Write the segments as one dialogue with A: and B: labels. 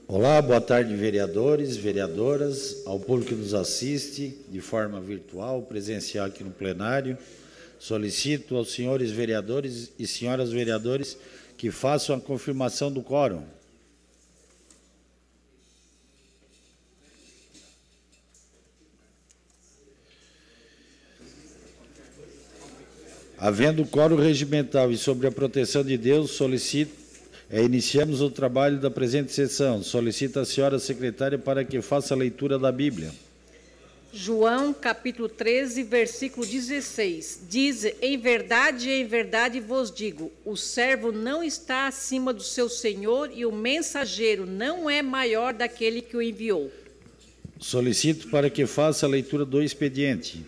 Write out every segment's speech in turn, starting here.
A: Olá, boa tarde, vereadores, vereadoras, ao público que nos assiste de forma virtual, presencial aqui no plenário. Solicito aos senhores vereadores e senhoras vereadores que façam a confirmação do quórum. Havendo quórum regimental e sobre a proteção de Deus, iniciamos o trabalho da presente sessão. Solicito a senhora secretária para que faça a leitura da Bíblia.
B: João, capítulo 13, versículo 16. Diz: em verdade vos digo, o servo não está acima do seu senhor e o mensageiro não é maior daquele que o enviou. Solicito para que faça a leitura do expediente.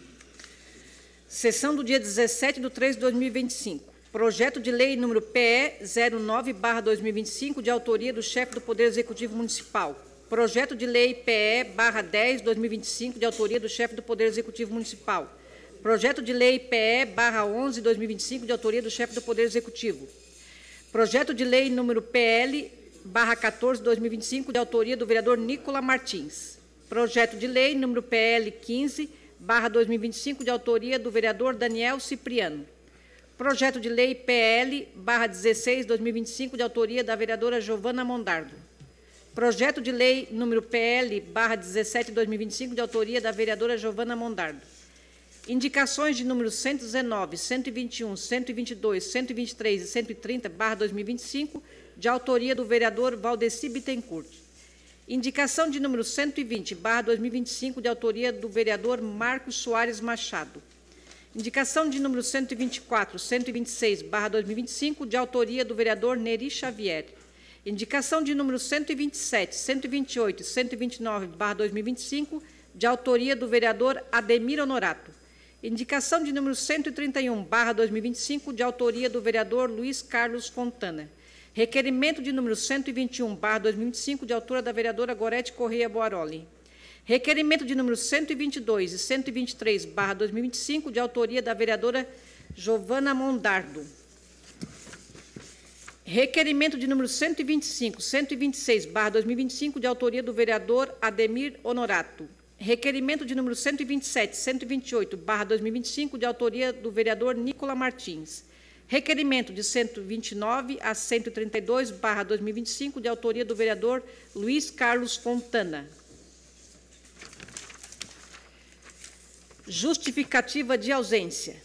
B: Sessão do dia 17/3/2025. Projeto de lei número PE 09/2025, de autoria do chefe do Poder Executivo Municipal. Projeto de lei PE/10/2025, de autoria do chefe do Poder Executivo Municipal. Projeto de lei PE/11/2025, de autoria do chefe do Poder Executivo. Projeto de lei número PL/14/2025, de autoria do vereador Nicola Martins. Projeto de lei número PL 15/2025, de autoria do vereador Daniel Cipriano. Projeto de lei PL/16/2025, de autoria da vereadora Giovana Mondardo. Projeto de lei número PL/17/2025, de autoria da vereadora Giovana Mondardo. Indicações de números 119, 121, 122, 123 e 130/2025, de autoria do vereador Valdeci Bittencourt. Indicação de número 120/2025, de autoria do vereador Marcos Soares Machado. Indicação de número 124, 126/2025, de autoria do vereador Neri Xavier. Indicação de número 127, 128 e 129/2025, de autoria do vereador Ademir Honorato. Indicação de número 131/2025, de autoria do vereador Luiz Carlos Fontana. Requerimento de número 121/2025, de autoria da vereadora Gorete Correia Boaroli. Requerimento de número 122 e 123/2025, de autoria da vereadora Giovana Mondardo. Requerimento de número 125, 126/2025, de autoria do vereador Ademir Honorato. Requerimento de número 127, 128/2025, de autoria do vereador Nicola Martins. Requerimento de 129 a 132/2025, de autoria do vereador Luiz Carlos Fontana. Justificativa de ausência.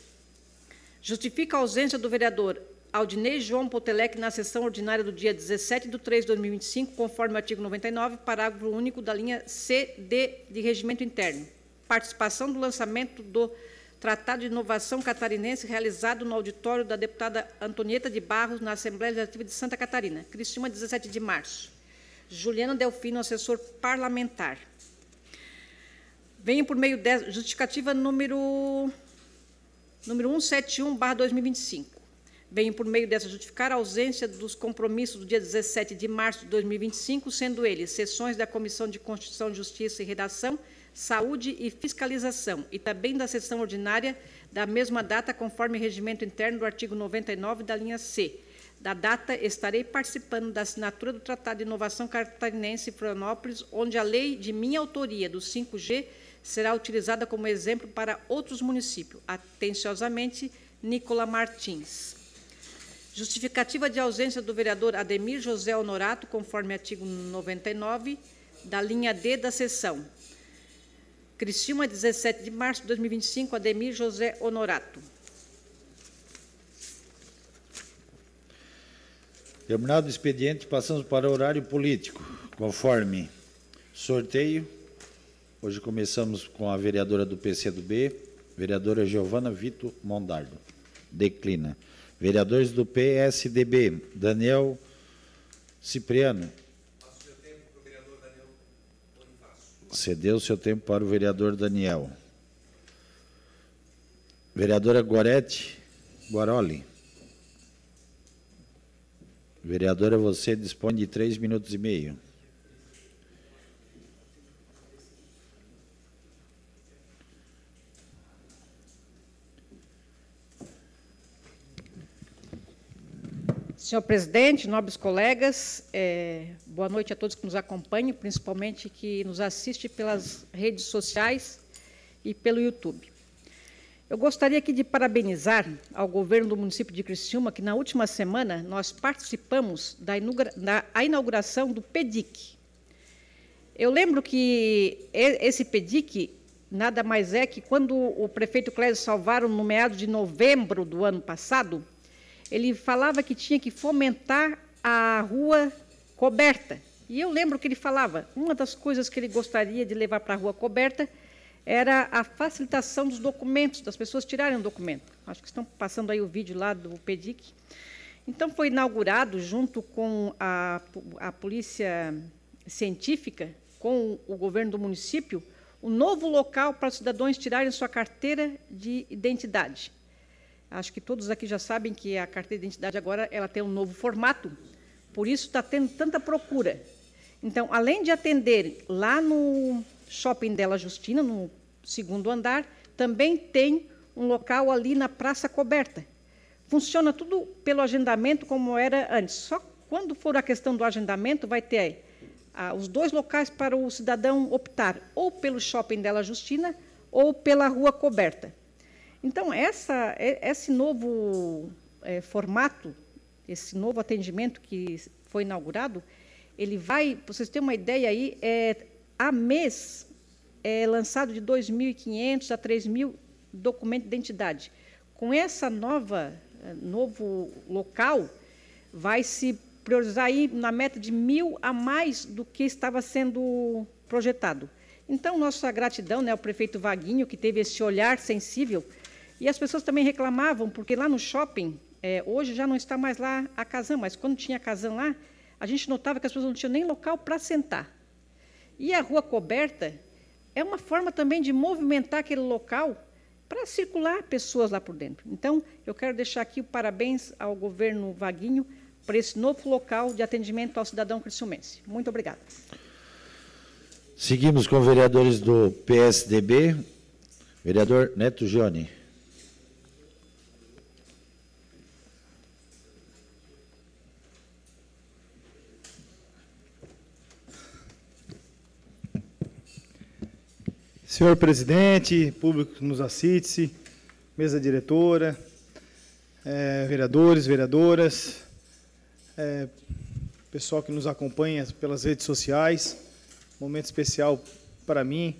B: Justifica a ausência do vereador Aldinei João Potelec na sessão ordinária do dia 17/3/2025, conforme o artigo 99, parágrafo único da linha C-D de Regimento Interno. Participação do lançamento do Tratado de Inovação Catarinense realizado no auditório da deputada Antonieta de Barros, na Assembleia Legislativa de Santa Catarina. Criciúma, 17 de março. Juliano Delfino, assessor parlamentar. Venho por meio da justificativa número 171/2025. Venho por meio dessa justificar a ausência dos compromissos do dia 17 de março de 2025, sendo eles sessões da Comissão de Constituição, Justiça e Redação, Saúde e Fiscalização, e também da sessão ordinária da mesma data, conforme regimento interno do artigo 99 da linha C. Da data, estarei participando da assinatura do Tratado de Inovação Catarinense Florianópolis, onde a lei de minha autoria do 5G será utilizada como exemplo para outros municípios. Atenciosamente, Nicola Martins. Justificativa de ausência do vereador Ademir José Honorato, conforme artigo 99, da linha D da sessão. Criciúma, 17 de março de 2025, Ademir José Honorato.
A: Terminado o expediente, passamos para o horário político, conforme sorteio. Hoje começamos com a vereadora do PCdoB, vereadora Giovana Vito Mondardo. Declina. Vereadores do PSDB, Daniel Cipriano. Cedeu seu tempo para o vereador Daniel. Vereadora Gorete Guaroli. Vereadora, você dispõe de 3 minutos e meio.
B: Senhor presidente, nobres colegas, boa noite a todos que nos acompanham, principalmente que nos assistem pelas redes sociais e pelo YouTube. Eu gostaria aqui de parabenizar ao governo do município de Criciúma, que na última semana nós participamos da inauguração do PEDIC. Eu lembro que esse PEDIC nada mais é que quando o prefeito Clésio Salvaro, no meados de novembro do ano passado, ele falava que tinha que fomentar a rua coberta. E eu lembro que ele falava, uma das coisas que ele gostaria de levar para a rua coberta era a facilitação dos documentos, das pessoas tirarem o documento. Acho que estão passando aí o vídeo lá do PEDIC. Então, foi inaugurado, junto com a Polícia Científica, com o governo do município, um novo local para os cidadãos tirarem sua carteira de identidade. Acho que todos aqui já sabem que a carteira de identidade agora ela tem um novo formato, por isso está tendo tanta procura. Então, além de atender lá no Shopping Della Justina, no 2º andar, também tem um local ali na Praça Coberta. Funciona tudo pelo agendamento como era antes. Só quando for a questão do agendamento, vai ter os 2 locais para o cidadão optar, ou pelo Shopping Della Justina, ou pela Rua Coberta. Então, esse novo formato, esse novo atendimento que foi inaugurado, ele vai, para vocês terem uma ideia aí, a mês é lançado de 2.500 a 3.000 documentos de identidade. Com essa novo local, vai se priorizar aí na meta de 1.000 a mais do que estava sendo projetado. Então, nossa gratidão, né, ao prefeito Vaguinho, que teve esse olhar sensível. E as pessoas também reclamavam, porque lá no shopping, hoje já não está mais lá a Casam, mas quando tinha a Casam lá, a gente notava que as pessoas não tinham nem local para sentar. E a rua coberta é uma forma também de movimentar aquele local para circular pessoas lá por dentro. Então, eu quero deixar aqui o parabéns ao governo Vaguinho por esse novo local de atendimento ao cidadão criciumense. Muito obrigada.
A: Seguimos com vereadores do PSDB. Vereador Neto Gioni.
C: Senhor presidente, público que nos assiste, mesa diretora, vereadores, vereadoras, pessoal que nos acompanha pelas redes sociais, momento especial para mim,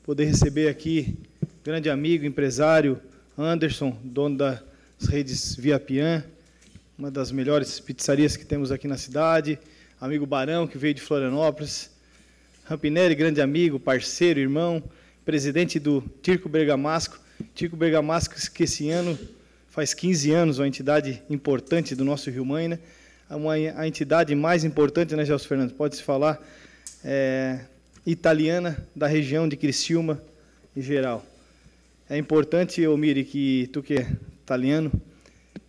C: poder receber aqui grande amigo, empresário, Anderson, dono das redes Via Pian, uma das melhores pizzarias que temos aqui na cidade, amigo Barão, que veio de Florianópolis, Rampinelli, grande amigo, parceiro, irmão, presidente do Tirco Bergamasco, que esse ano faz 15 anos, uma entidade importante do nosso Rio Maina, a entidade mais importante, né, Gelson Fernandes, pode-se falar, italiana da região de Criciúma em geral. É importante, Omiri, que tu que é italiano,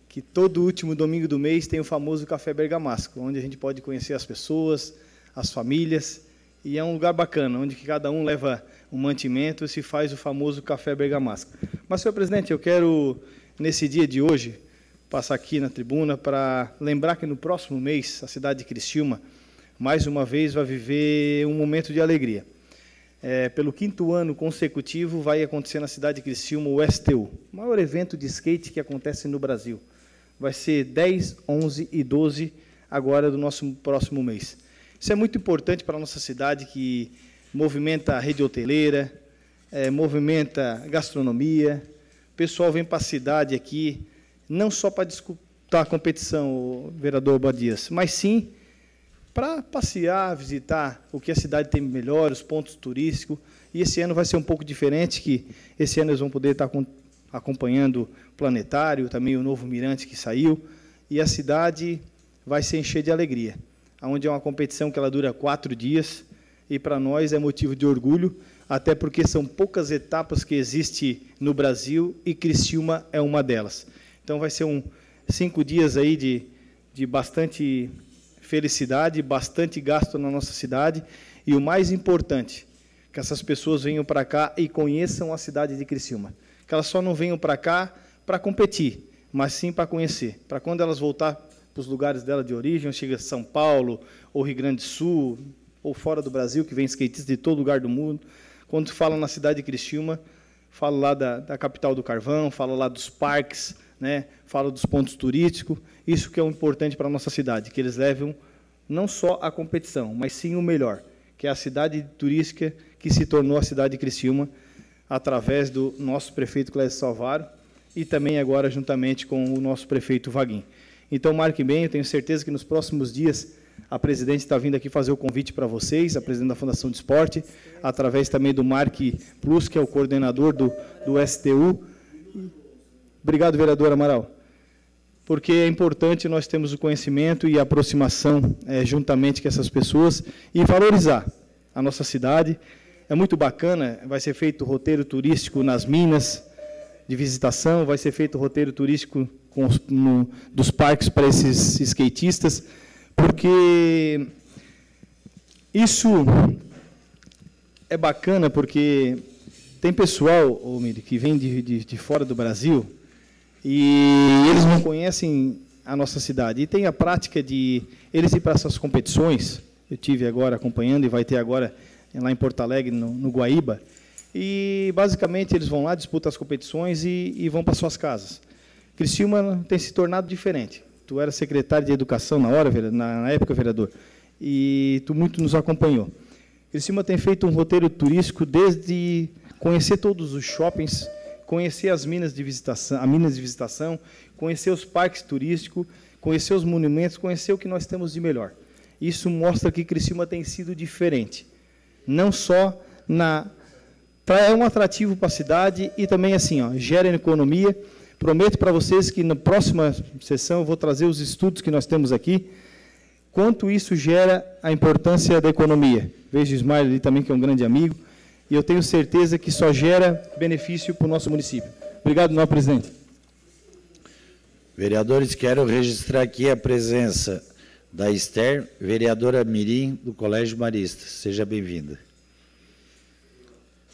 C: que todo último domingo do mês tem o famoso Café Bergamasco, onde a gente pode conhecer as pessoas, as famílias, e é um lugar bacana, onde cada um leva um mantimento e se faz o famoso Café Bergamasco. Mas, senhor presidente, eu quero, nesse dia de hoje, passar aqui na tribuna para lembrar que no próximo mês, a cidade de Criciúma, mais uma vez, vai viver um momento de alegria. Pelo 5º ano consecutivo, vai acontecer na cidade de Criciúma o STU, o maior evento de skate que acontece no Brasil. Vai ser 10, 11 e 12 agora do nosso próximo mês. Isso é muito importante para a nossa cidade, que movimenta a rede hoteleira, movimenta a gastronomia. O pessoal vem para a cidade aqui, não só para disputar a competição, vereador Badias, mas sim para passear, visitar o que a cidade tem melhor, os pontos turísticos. E esse ano vai ser um pouco diferente, que esse ano eles vão poder estar acompanhando o planetário, também o novo mirante que saiu, e a cidade vai se encher de alegria, onde é uma competição que ela dura 4 dias, e para nós é motivo de orgulho, até porque são poucas etapas que existem no Brasil e Criciúma é uma delas. Então vai ser 5 dias aí de bastante felicidade, bastante gasto na nossa cidade, e o mais importante, que essas pessoas venham para cá e conheçam a cidade de Criciúma. Que elas só não venham para cá para competir, mas sim para conhecer, para quando elas voltar os lugares dela de origem, chega a São Paulo, ou Rio Grande do Sul, ou fora do Brasil, que vem skatistas de todo lugar do mundo. Quando fala na cidade de Criciúma, falo lá da capital do carvão, falo lá dos parques, né? Falo dos pontos turísticos. Isso que é o importante para a nossa cidade, que eles levam não só a competição, mas sim o melhor, que é a cidade turística que se tornou a cidade de Criciúma, através do nosso prefeito Clésio Salvaro e também agora juntamente com o nosso prefeito Vaguinho. Então, marque bem, eu tenho certeza que nos próximos dias a presidente está vindo aqui fazer o convite para vocês, a presidente da Fundação de Esporte, através também do Marque Plus, que é o coordenador do STU. Obrigado, vereador Amaral. Porque é importante nós termos o conhecimento e a aproximação juntamente com essas pessoas e valorizar a nossa cidade. É muito bacana, vai ser feito roteiro turístico nas minas de visitação, vai ser feito roteiro turístico dos parques para esses skatistas, porque isso é bacana, porque tem pessoal, Miri, que vem de fora do Brasil, e eles não conhecem a nossa cidade. E tem a prática de eles ir para essas competições. Eu tive agora acompanhando, e vai ter agora lá em Porto Alegre, no Guaíba. E, basicamente, eles vão lá, disputam as competições e vão para suas casas. Criciúma tem se tornado diferente. Tu era secretário de Educação na época, vereador, e tu muito nos acompanhou. Criciúma tem feito um roteiro turístico desde conhecer todos os shoppings, conhecer as minas de visitação, conhecer os parques turísticos, conhecer os monumentos, conhecer o que nós temos de melhor. Isso mostra que Criciúma tem sido diferente. Não só é um atrativo para a cidade e também assim, gera economia. Prometo para vocês que na próxima sessão eu vou trazer os estudos que nós temos aqui, quanto isso gera a importância da economia. Vejo o Ismael ali também, que é um grande amigo, e eu tenho certeza que só gera benefício para o nosso município. Obrigado, senhor presidente.
A: Vereadores, quero registrar aqui a presença da Esther, vereadora Mirim, do Colégio Marista. Seja bem-vinda.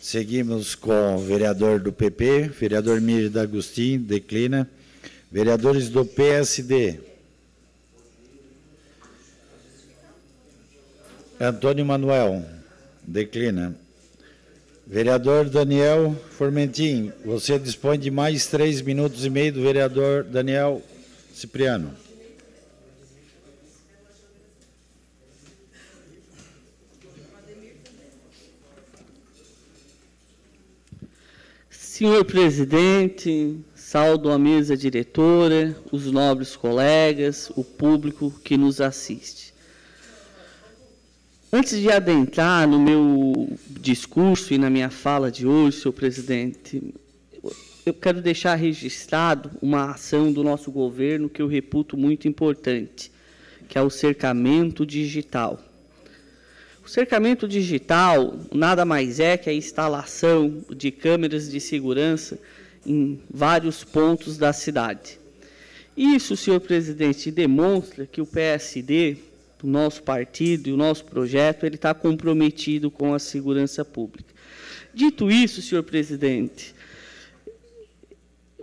A: Seguimos com o vereador do PP, vereador Mir D'Agostinho, declina. Vereadores do PSD. Antônio Manuel, declina. Vereador Daniel Formentin, você dispõe de mais 3 minutos e meio do vereador Daniel Cipriano.
D: Senhor presidente, saudo a mesa diretora, os nobres colegas, o público que nos assiste. Antes de adentrar no meu discurso e na minha fala de hoje, senhor presidente, eu quero deixar registrado uma ação do nosso governo que eu reputo muito importante, que é o cercamento digital. O cercamento digital nada mais é que a instalação de câmeras de segurança em vários pontos da cidade. Isso, senhor presidente, demonstra que o PSD, o nosso partido e o nosso projeto, ele está comprometido com a segurança pública. Dito isso, senhor presidente,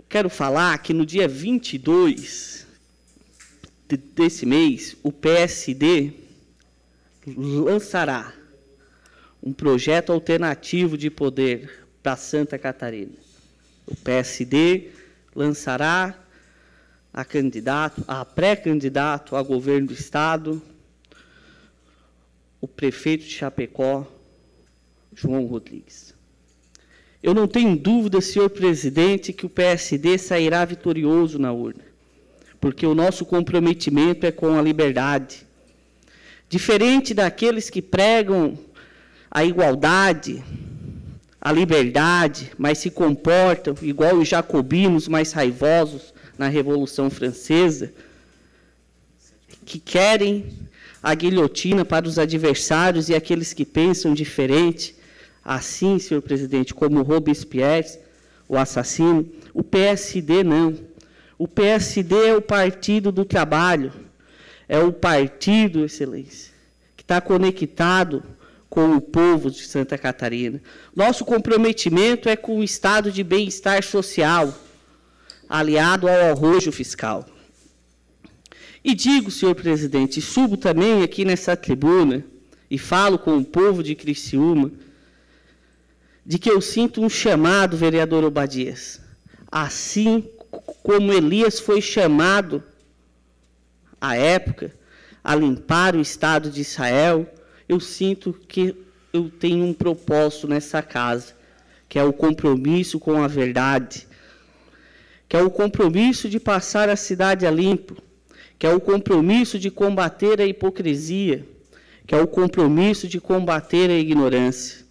D: quero falar que no dia 22 desse mês, o PSD lançará um projeto alternativo de poder para Santa Catarina. O PSD lançará a pré-candidato a governo do Estado, o prefeito de Chapecó, João Rodrigues. Eu não tenho dúvida, senhor presidente, que o PSD sairá vitorioso na urna, porque o nosso comprometimento é com a liberdade. Diferente daqueles que pregam a igualdade, a liberdade, mas se comportam igual os jacobinos mais raivosos na Revolução Francesa, que querem a guilhotina para os adversários e aqueles que pensam diferente, assim, senhor presidente, como Robespierre, o assassino. O PSD não. O PSD é o Partido do Trabalho, é o partido, excelência, que está conectado com o povo de Santa Catarina. Nosso comprometimento é com o estado de bem-estar social, aliado ao arrojo fiscal. E digo, senhor presidente, subo também aqui nessa tribuna e falo com o povo de Criciúma, de que eu sinto um chamado, vereador Obadias, assim como Elias foi chamado, à época, a limpar o Estado de Israel, eu sinto que eu tenho um propósito nessa casa, que é o compromisso com a verdade, que é o compromisso de passar a cidade a limpo, que é o compromisso de combater a hipocrisia, que é o compromisso de combater a ignorância.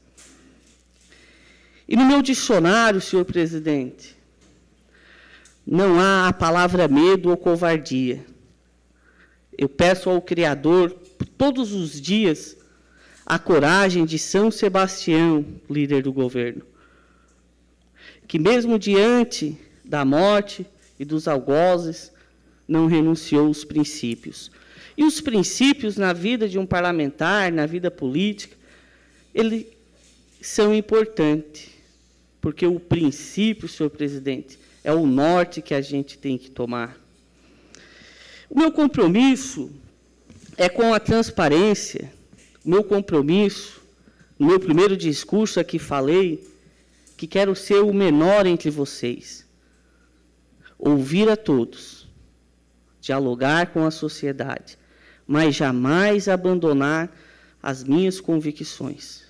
D: E no meu dicionário, senhor presidente, não há a palavra medo ou covardia. Eu peço ao Criador, todos os dias, a coragem de São Sebastião, líder do governo, que mesmo diante da morte e dos algozes, não renunciou aos princípios. E os princípios na vida de um parlamentar, na vida política, eles são importantes, porque o princípio, senhor presidente, é o norte que a gente tem que tomar. O meu compromisso é com a transparência. O meu compromisso, no meu primeiro discurso aqui falei, que quero ser o menor entre vocês. Ouvir a todos, dialogar com a sociedade, mas jamais abandonar as minhas convicções.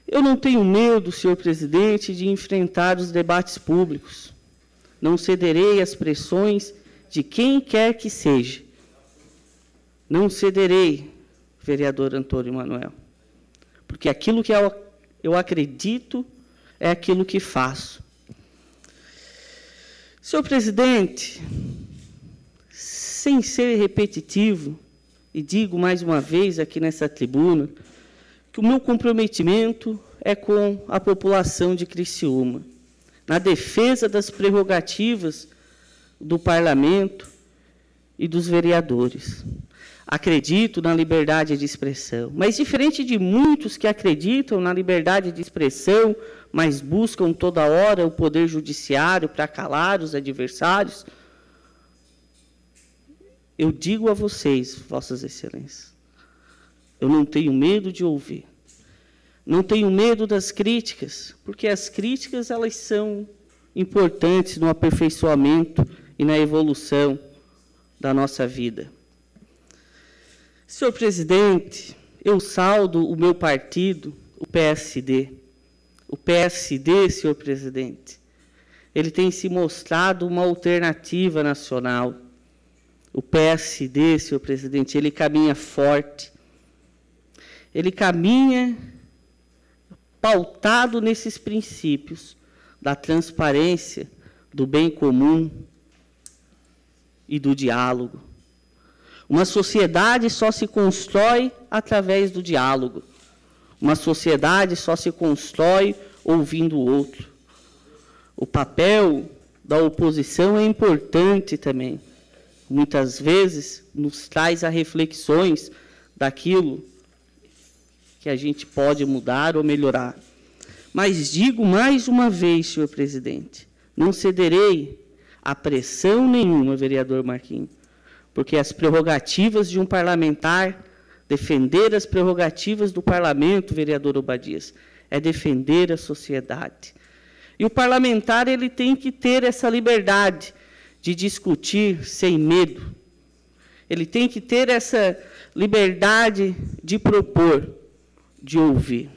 D: Eu não tenho medo, senhor presidente, de enfrentar os debates públicos. Não cederei às pressões de quem quer que seja. Não cederei, vereador Antônio Manuel, porque aquilo que eu acredito é aquilo que faço. Senhor presidente, sem ser repetitivo, e digo mais uma vez aqui nessa tribuna, que o meu comprometimento é com a população de Criciúma, na defesa das prerrogativas do parlamento e dos vereadores. Acredito na liberdade de expressão, mas diferente de muitos que acreditam na liberdade de expressão, mas buscam toda hora o poder judiciário para calar os adversários, eu digo a vocês, vossas excelências, eu não tenho medo de ouvir, não tenho medo das críticas, porque as críticas elas são importantes no aperfeiçoamento e na evolução da nossa vida. Senhor presidente, eu saudo o meu partido, o PSD. O PSD, senhor presidente, ele tem se mostrado uma alternativa nacional. O PSD, senhor presidente, ele caminha forte. Ele caminha pautado nesses princípios da transparência, do bem comum e do diálogo. Uma sociedade só se constrói através do diálogo. Uma sociedade só se constrói ouvindo o outro. O papel da oposição é importante também. Muitas vezes nos traz a reflexões daquilo que a gente pode mudar ou melhorar. Mas digo mais uma vez, senhor presidente, não cederei a pressão nenhuma, vereador Marquinhos, porque as prerrogativas de um parlamentar, defender as prerrogativas do parlamento, vereador Obadias, é defender a sociedade. E o parlamentar ele tem que ter essa liberdade de discutir sem medo. Ele tem que ter essa liberdade de propor, de ouvir.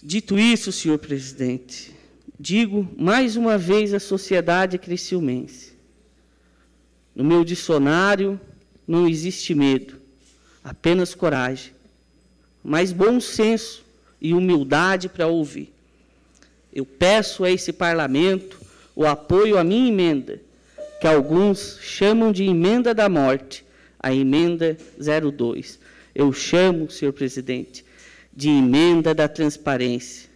D: Dito isso, senhor presidente, digo mais uma vez à sociedade criciumense. No meu dicionário não existe medo, apenas coragem, mas bom senso e humildade para ouvir. Eu peço a esse parlamento o apoio à minha emenda, que alguns chamam de emenda da morte, a emenda 02. Eu chamo, senhor presidente, de emenda da transparência.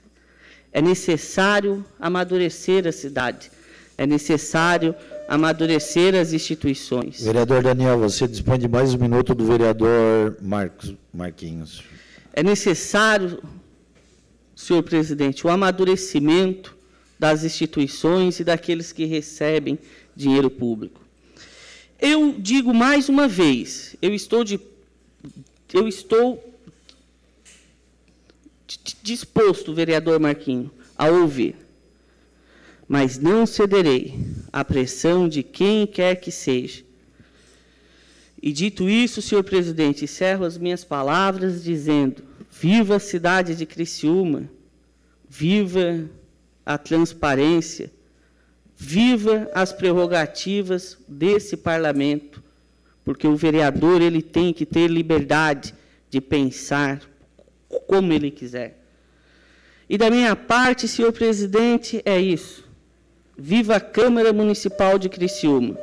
D: É necessário amadurecer a cidade, é necessário amadurecer as instituições.
A: Vereador Daniel, você dispõe de mais um minuto do vereador Marquinhos.
D: É necessário, senhor presidente, o amadurecimento das instituições e daqueles que recebem dinheiro público. Eu digo mais uma vez, eu estou disposto, vereador Marquinho, a ouvir, mas não cederei à pressão de quem quer que seja. E dito isso, senhor presidente, encerro as minhas palavras dizendo: viva a cidade de Criciúma, viva a transparência, viva as prerrogativas desse parlamento, porque o vereador ele tem que ter liberdade de pensar como ele quiser. E da minha parte, senhor presidente, é isso. Viva a Câmara Municipal de Criciúma.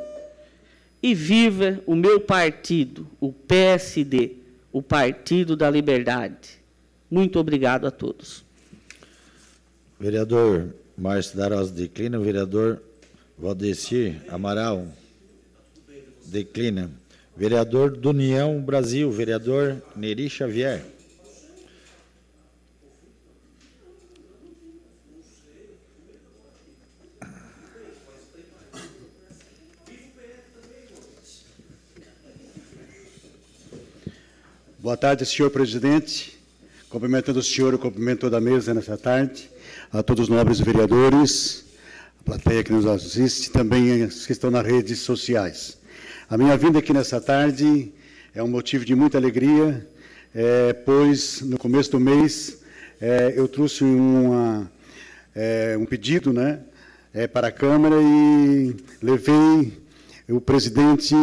D: E viva o meu partido, o PSD, o Partido da Liberdade. Muito obrigado a todos.
A: Vereador Márcio Darosa declina. Vereador Valdecir Amaral declina. Vereador do União Brasil, vereador Neri Xavier.
E: Boa tarde, senhor presidente. Cumprimentando o senhor e cumprimento toda a mesa nessa tarde, a todos os nobres vereadores, a plateia que nos assiste, também os que estão nas redes sociais. A minha vinda aqui nessa tarde é um motivo de muita alegria, pois no começo do mês eu trouxe um pedido, né, para a Câmara e levei o presidente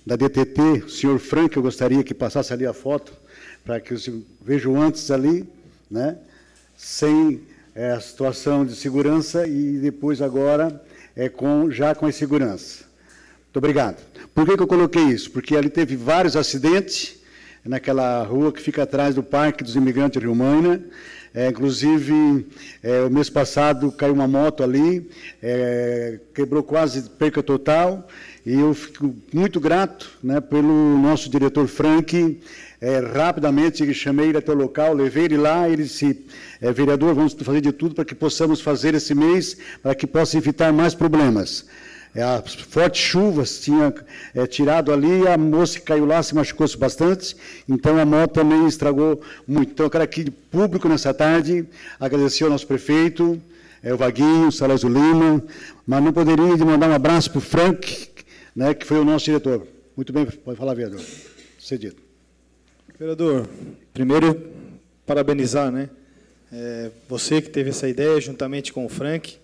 E: da DTT, o senhor Frank, eu gostaria que passasse ali a foto, para que eu veja antes ali, né, sem a situação de segurança e depois agora já com a segurança. Muito obrigado. Por que eu coloquei isso? Porque ali teve vários acidentes, naquela rua que fica atrás do Parque dos Imigrantes de Rio Maina. Inclusive, o mês passado caiu uma moto ali, quebrou quase perca total, e eu fico muito grato, né, pelo nosso diretor Frank. Rapidamente chamei ele até o local, levei ele lá, ele disse: vereador, vamos fazer de tudo para que possamos fazer esse mês, para que possa evitar mais problemas. As fortes chuvas tinham tirado ali, a moça que caiu lá se machucou-se bastante, então a moto também estragou muito. Então eu quero aqui de público nessa tarde agradecer ao nosso prefeito, o Vaguinho, o Salazar Lima, mas não poderia de mandar um abraço para o Frank, né, que foi o nosso diretor. Muito bem, pode falar, vereador. Cedido.
C: Vereador, primeiro, parabenizar, né, você que teve essa ideia, juntamente com o Frank.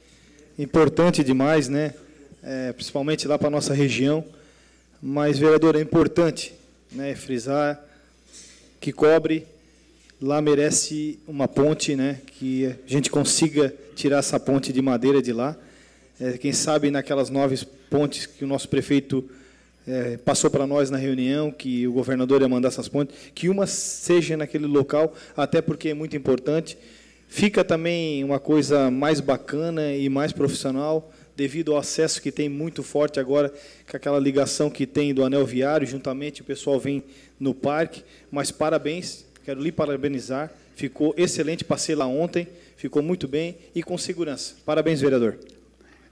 C: Importante demais, né, principalmente lá para a nossa região. Mas, vereador, é importante, né, frisar que Cobre lá merece uma ponte, né, que a gente consiga tirar essa ponte de madeira de lá. Quem sabe naquelas 9 pontes que o nosso prefeito passou para nós na reunião, que o governador ia mandar essas pontes, que uma seja naquele local, até porque é muito importante. Fica também uma coisa mais bacana e mais profissional, devido ao acesso que tem muito forte agora, com aquela ligação que tem do anel viário, juntamente o pessoal vem no parque. Mas parabéns, quero lhe parabenizar, ficou excelente, passei lá ontem, ficou muito bem e com segurança. Parabéns, vereador.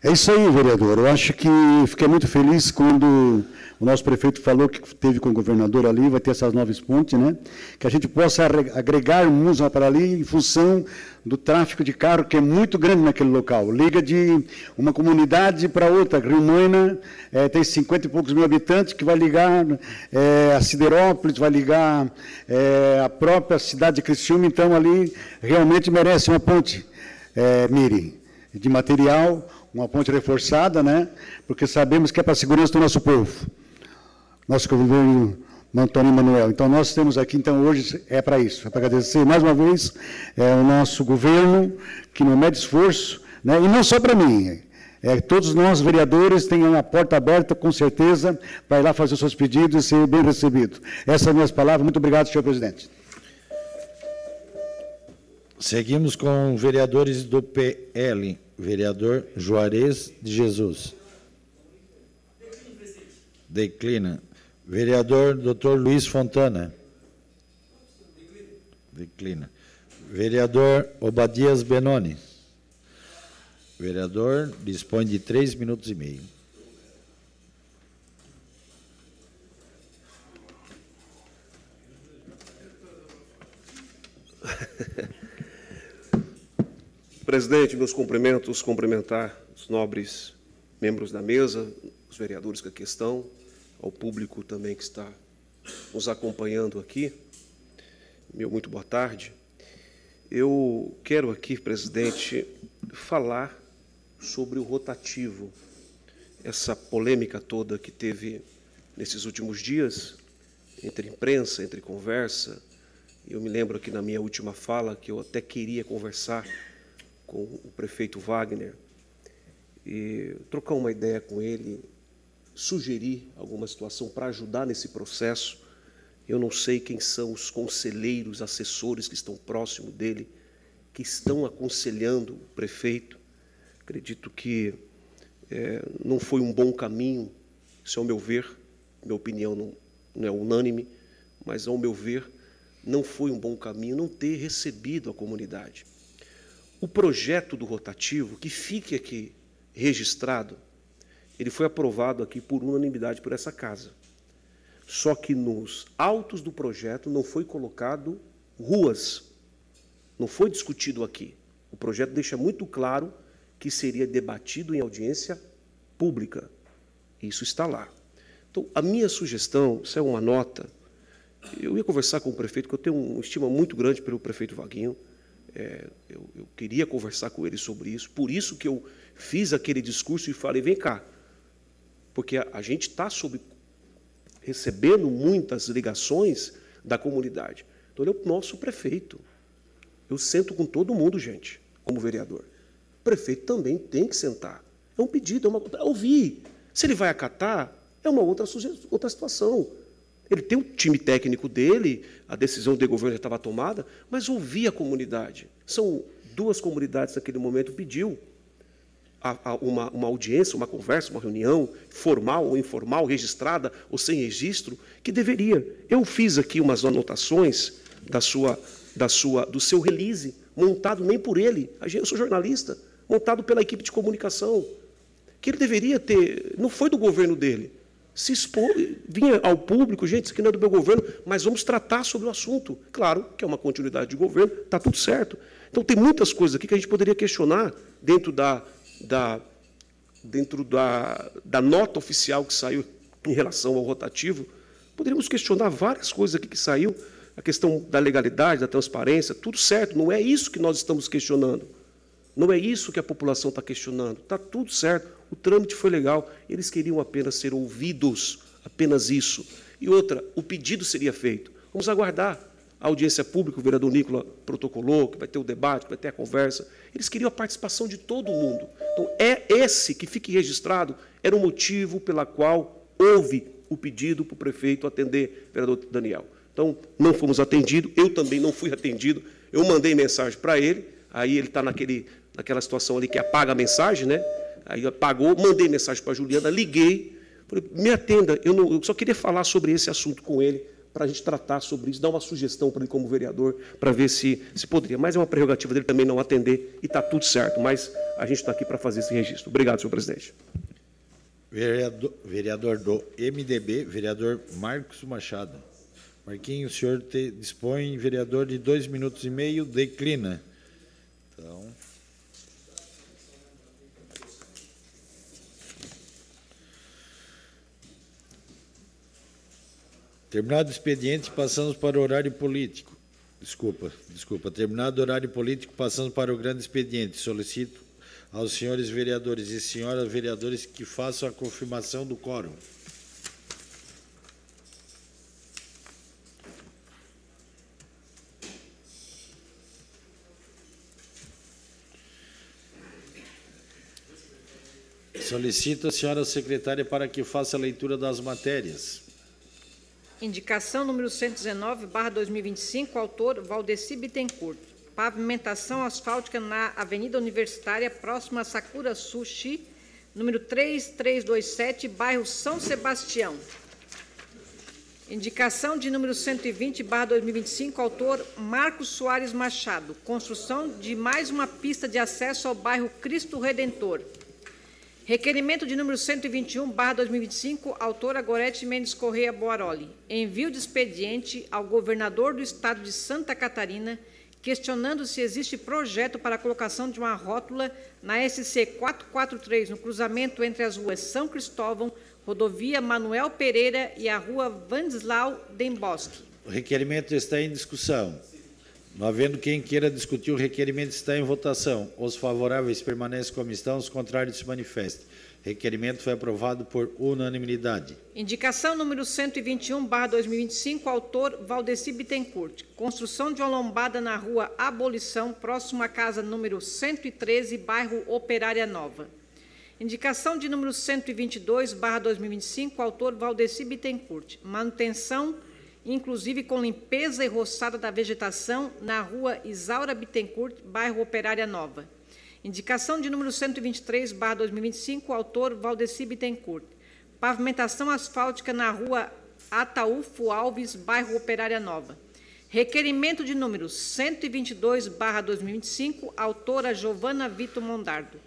E: É isso aí, vereador. Eu acho que fiquei muito feliz quando o nosso prefeito falou que teve com o governador ali, vai ter essas 9 pontes, né? Que a gente possa agregar música para ali em função do tráfego de carro, que é muito grande naquele local. Liga de uma comunidade para outra. Rio Maina tem 50 e poucos mil habitantes, que vai ligar a Siderópolis, vai ligar a própria cidade de Criciúma. Então, ali realmente merece uma ponte, Miri, de material, uma ponte reforçada, né? Porque sabemos que é para a segurança do nosso povo. Nosso governo Antônio Manuel. Então, nós temos aqui, então, hoje é para isso. É para agradecer mais uma vez o nosso governo, que não mede esforço, né? E não só para mim. Todos nós, vereadores, têm a porta aberta, com certeza, para ir lá fazer os seus pedidos e ser bem recebido. Essas são as minhas palavras. Muito obrigado, senhor presidente.
A: Seguimos com vereadores do PL. Vereador Juarez de Jesus. Declina. Vereador Dr. Luiz Fontana. Declina. Vereador Obadias Benoni. Vereador dispõe de 3 minutos e meio.
F: Presidente, meus cumprimentos, cumprimentar os nobres membros da mesa, os vereadores que aqui estão, ao público também que está nos acompanhando aqui. Meu muito boa tarde. Eu quero aqui, presidente, falar sobre o rotativo, essa polêmica toda que teve nesses últimos dias, entre imprensa, entre conversa. Eu me lembro aqui na minha última fala que eu até queria conversar com o prefeito Wagner e trocar uma ideia com ele, sugerir alguma situação para ajudar nesse processo. Eu não sei quem são os conselheiros, assessores que estão próximo dele, que estão aconselhando o prefeito. Acredito que não foi um bom caminho, isso é o meu ver, minha opinião não é unânime, mas, ao meu ver, não foi um bom caminho não ter recebido a comunidade. O projeto do rotativo, que fique aqui registrado, ele foi aprovado aqui por unanimidade por essa casa. Só que nos autos do projeto não foi colocado ruas, não foi discutido aqui. O projeto deixa muito claro que seria debatido em audiência pública. Isso está lá. Então, a minha sugestão, isso é uma nota, eu ia conversar com o prefeito, porque eu tenho uma estima muito grande pelo prefeito Vaguinho, eu queria conversar com ele sobre isso, por isso que eu fiz aquele discurso e falei, vem cá, porque a gente está recebendo muitas ligações da comunidade. Então, ele é o nosso prefeito. Eu sento com todo mundo, gente, como vereador. O prefeito também tem que sentar. É um pedido, é ouvir. Se ele vai acatar, é uma outra situação. Ele tem o time técnico dele, a decisão do governo já estava tomada, mas ouvir a comunidade. São duas comunidades naquele momento pediu uma audiência, uma conversa, uma reunião, formal ou informal, registrada ou sem registro, que deveria. Eu fiz aqui umas anotações do seu release, montado nem por ele, eu sou jornalista, montado pela equipe de comunicação, que ele deveria ter, não foi do governo dele, se expor, vinha ao público, gente, isso aqui não é do meu governo, mas vamos tratar sobre o assunto. Claro que é uma continuidade de governo, está tudo certo. Então, tem muitas coisas aqui que a gente poderia questionar dentro da nota oficial que saiu em relação ao rotativo. Poderíamos questionar várias coisas aqui que saiu, a questão da legalidade, da transparência, tudo certo, não é isso que nós estamos questionando. Não é isso que a população está questionando. Está tudo certo, o trâmite foi legal, eles queriam apenas ser ouvidos, apenas isso. E outra, o pedido seria feito. Vamos aguardar a audiência pública, o vereador Nicola protocolou, que vai ter o debate, que vai ter a conversa. Eles queriam a participação de todo mundo. Então, esse que fique registrado, era o motivo pela qual houve o pedido para o prefeito atender o vereador Daniel. Então, não fomos atendidos, eu também não fui atendido, eu mandei mensagem para ele, aí ele está naquela situação ali que apaga a mensagem, né? Aí apagou, mandei mensagem para a Juliana, liguei, falei, me atenda, eu só queria falar sobre esse assunto com ele, para a gente tratar sobre isso, dar uma sugestão para ele como vereador, para ver se poderia. Mas é uma prerrogativa dele também não atender, e está tudo certo, mas a gente está aqui para fazer esse registro. Obrigado, senhor presidente.
A: Vereador do MDB, vereador Marcos Machado. Marquinhos, o senhor dispõe, vereador, de 2 minutos e meio, declina. Então... Terminado o expediente, passamos para o horário político. Desculpa. Terminado o horário político, passamos para o grande expediente. Solicito aos senhores vereadores e senhoras vereadores que façam a confirmação do quórum. Solicito a senhora secretária para que faça a leitura das matérias.
B: Indicação número 119/2025, autor Valdeci Bittencourt. Pavimentação asfáltica na Avenida Universitária, próxima a Sakura Sushi, número 3327, bairro São Sebastião. Indicação de número 120/2025, autor Marcos Soares Machado. Construção de mais uma pista de acesso ao bairro Cristo Redentor. Requerimento de número 121/2025, autora Gorete Mendes Correia Boaroli. Envio de expediente ao governador do Estado de Santa Catarina, questionando se existe projeto para a colocação de uma rótula na SC 443, no cruzamento entre as ruas São Cristóvão, rodovia Manuel Pereira e a rua Vandislau Demboschi.
A: O requerimento está em discussão. Não havendo quem queira discutir, o requerimento está em votação. Os favoráveis permanecem como estão, os contrários se manifestem. Requerimento foi aprovado por unanimidade.
B: Indicação número 121/2025, autor Valdeci Bittencourt. Construção de uma lombada na rua Abolição, próximo à casa número 113, bairro Operária Nova. Indicação de número 122/2025, autor Valdeci Bittencourt. Manutenção, inclusive com limpeza e roçada da vegetação, na rua Isaura Bittencourt, bairro Operária Nova. Indicação de número 123/2025, autor Valdeci Bittencourt. Pavimentação asfáltica na rua Ataúfo Alves, bairro Operária Nova. Requerimento de número 122/2025, autora Giovana Vitor Mondardo.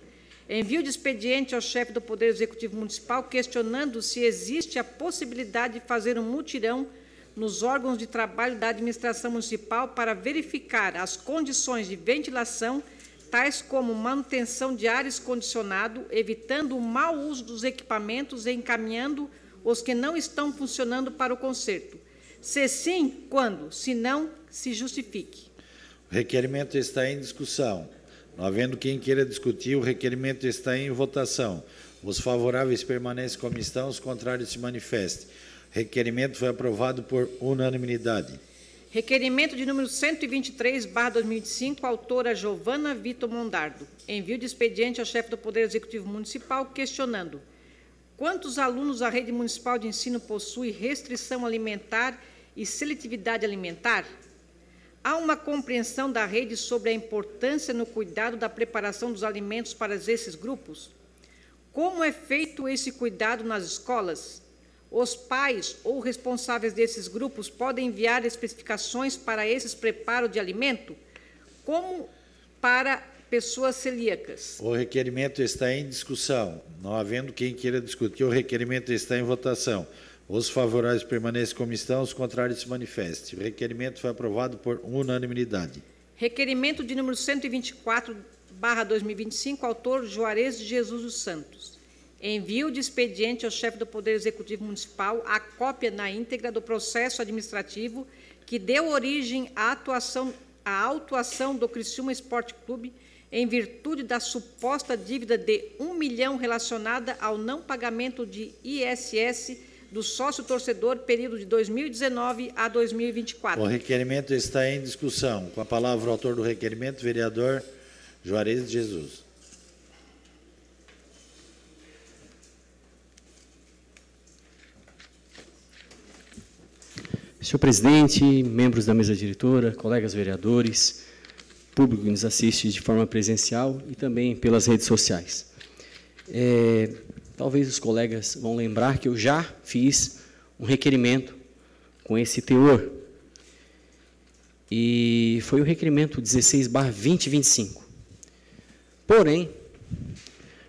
B: Envio de expediente ao chefe do Poder Executivo Municipal questionando se existe a possibilidade de fazer um mutirão nos órgãos de trabalho da administração municipal para verificar as condições de ventilação, tais como manutenção de ar-condicionado, evitando o mau uso dos equipamentos e encaminhando os que não estão funcionando para o conserto. Se sim, quando? Se não, se justifique.
A: O requerimento está em discussão. Não havendo quem queira discutir, o requerimento está em votação. Os favoráveis permanecem como estão, os contrários se manifestem. Requerimento foi aprovado por unanimidade.
B: Requerimento de número 123/2025, autora Giovana Vitor Mondardo. Envio de expediente ao chefe do Poder Executivo Municipal questionando: quantos alunos a rede municipal de ensino possui restrição alimentar e seletividade alimentar? Há uma compreensão da rede sobre a importância no cuidado da preparação dos alimentos para esses grupos? Como é feito esse cuidado nas escolas? Os pais ou responsáveis desses grupos podem enviar especificações para esses preparos de alimento, como para pessoas celíacas.
A: O requerimento está em discussão. Não havendo quem queira discutir, o requerimento está em votação. Os favoráveis permanecem como estão, os contrários se manifestem. O requerimento foi aprovado por unanimidade.
B: Requerimento de número 124/2025, autor Juarez de Jesus dos Santos. Envio de expediente ao chefe do Poder Executivo Municipal a cópia na íntegra do processo administrativo que deu origem à autuação do Criciúma Esporte Clube em virtude da suposta dívida de R$1 milhão relacionada ao não pagamento de ISS do sócio-torcedor período de 2019 a 2024.
A: O requerimento está em discussão. Com a palavra o autor do requerimento, vereador Juarez de Jesus.
G: Senhor presidente, membros da mesa diretora, colegas vereadores, público que nos assiste de forma presencial e também pelas redes sociais. Talvez os colegas vão lembrar que eu já fiz um requerimento com esse teor. E foi o requerimento 16/2025. Porém,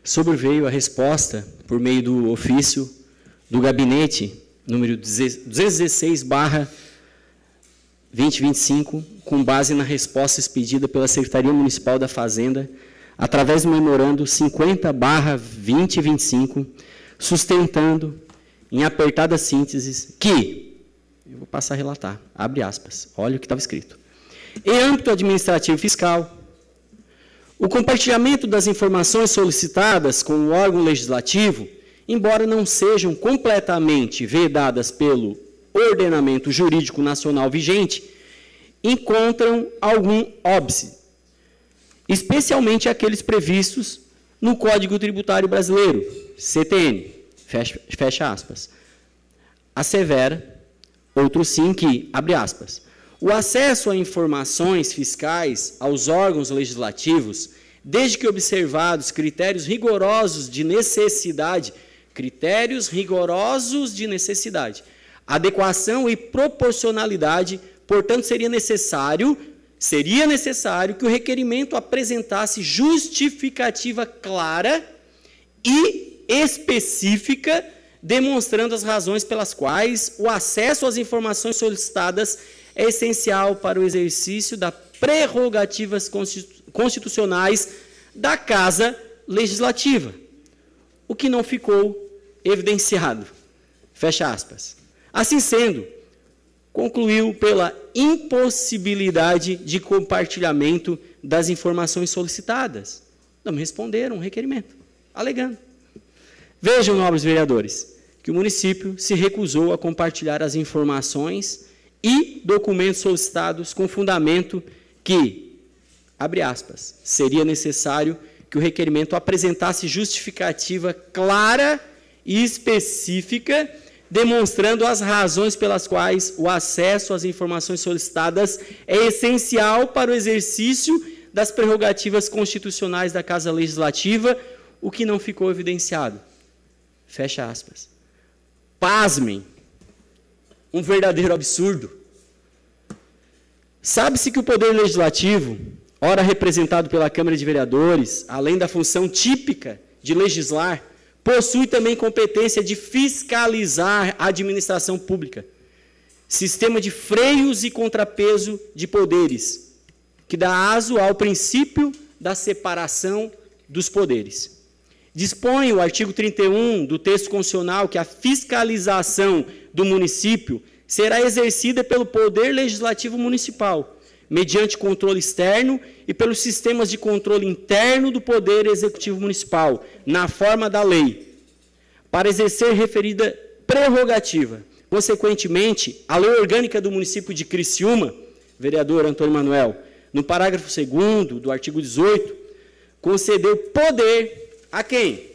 G: sobreveio a resposta por meio do ofício do gabinete número 216/2025, com base na resposta expedida pela Secretaria Municipal da Fazenda, através do memorando 50/2025, sustentando, em apertada síntese, que, eu vou passar a relatar, abre aspas, olha o que estava escrito. Em âmbito administrativo fiscal, o compartilhamento das informações solicitadas com o órgão legislativo, embora não sejam completamente vedadas pelo ordenamento jurídico nacional vigente, encontram algum óbice, especialmente aqueles previstos no Código Tributário Brasileiro, CTN, fecha aspas. Assevera, outro sim, que, abre aspas, o acesso a informações fiscais aos órgãos legislativos, desde que observados critérios rigorosos de necessidade, adequação e proporcionalidade, portanto, seria necessário que o requerimento apresentasse justificativa clara e específica, demonstrando as razões pelas quais o acesso às informações solicitadas é essencial para o exercício da prerrogativas constitucionais da Casa Legislativa, o que não ficou evidenciado. Fecha aspas. Assim sendo, concluiu pela impossibilidade de compartilhamento das informações solicitadas. Não me responderam um requerimento, alegando. Vejam, nobres vereadores, que o município se recusou a compartilhar as informações e documentos solicitados com fundamento que, abre aspas, seria necessário que o requerimento apresentasse justificativa clara e específica, demonstrando as razões pelas quais o acesso às informações solicitadas é essencial para o exercício das prerrogativas constitucionais da Casa Legislativa, o que não ficou evidenciado. Fecha aspas. Pasmem, um verdadeiro absurdo. Sabe-se que o Poder Legislativo, ora representado pela Câmara de Vereadores, além da função típica de legislar, possui também competência de fiscalizar a administração pública, sistema de freios e contrapeso de poderes, que dá aso ao princípio da separação dos poderes. Dispõe o artigo 31 do texto constitucional que a fiscalização do município será exercida pelo Poder Legislativo Municipal, mediante controle externo e pelos sistemas de controle interno do Poder Executivo Municipal, na forma da lei, para exercer referida prerrogativa. Consequentemente, a lei orgânica do município de Criciúma, vereador Antônio Manuel, no parágrafo 2º do artigo 18, concedeu poder a quem?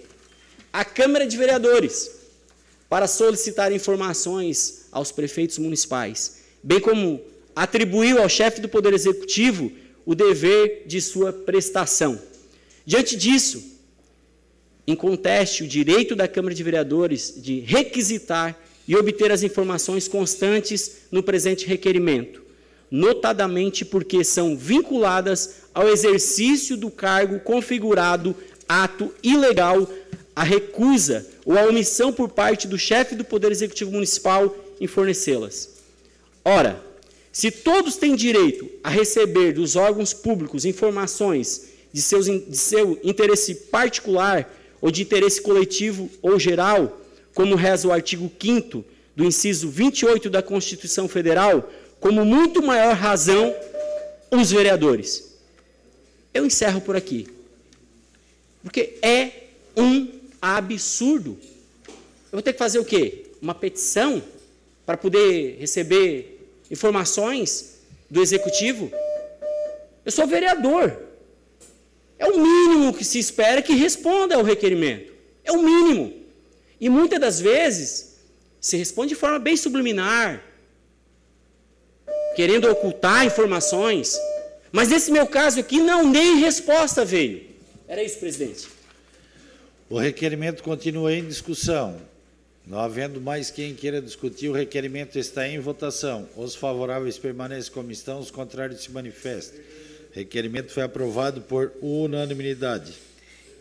G: A Câmara de Vereadores, para solicitar informações aos prefeitos municipais, bem como atribuiu ao chefe do Poder Executivo o dever de sua prestação. Diante disso, inconteste o direito da Câmara de Vereadores de requisitar e obter as informações constantes no presente requerimento, notadamente porque são vinculadas ao exercício do cargo configurado ato ilegal, a recusa ou a omissão por parte do chefe do Poder Executivo Municipal em fornecê-las. Ora, se todos têm direito a receber dos órgãos públicos informações de seu interesse particular ou de interesse coletivo ou geral, como reza o artigo 5º do inciso 28 da Constituição Federal, como muito maior razão, os vereadores. Eu encerro por aqui, porque é um absurdo. Eu vou ter que fazer o quê? Uma petição para poder receber informações do Executivo? Eu sou vereador. É o mínimo que se espera que responda ao requerimento. É o mínimo. E muitas das vezes se responde de forma bem subliminar, querendo ocultar informações. Mas nesse meu caso aqui, não, nem resposta veio. Era isso, presidente.
A: O requerimento continua em discussão. Não havendo mais quem queira discutir, o requerimento está em votação. Os favoráveis permanecem como estão, os contrários se manifestam. O requerimento foi aprovado por unanimidade.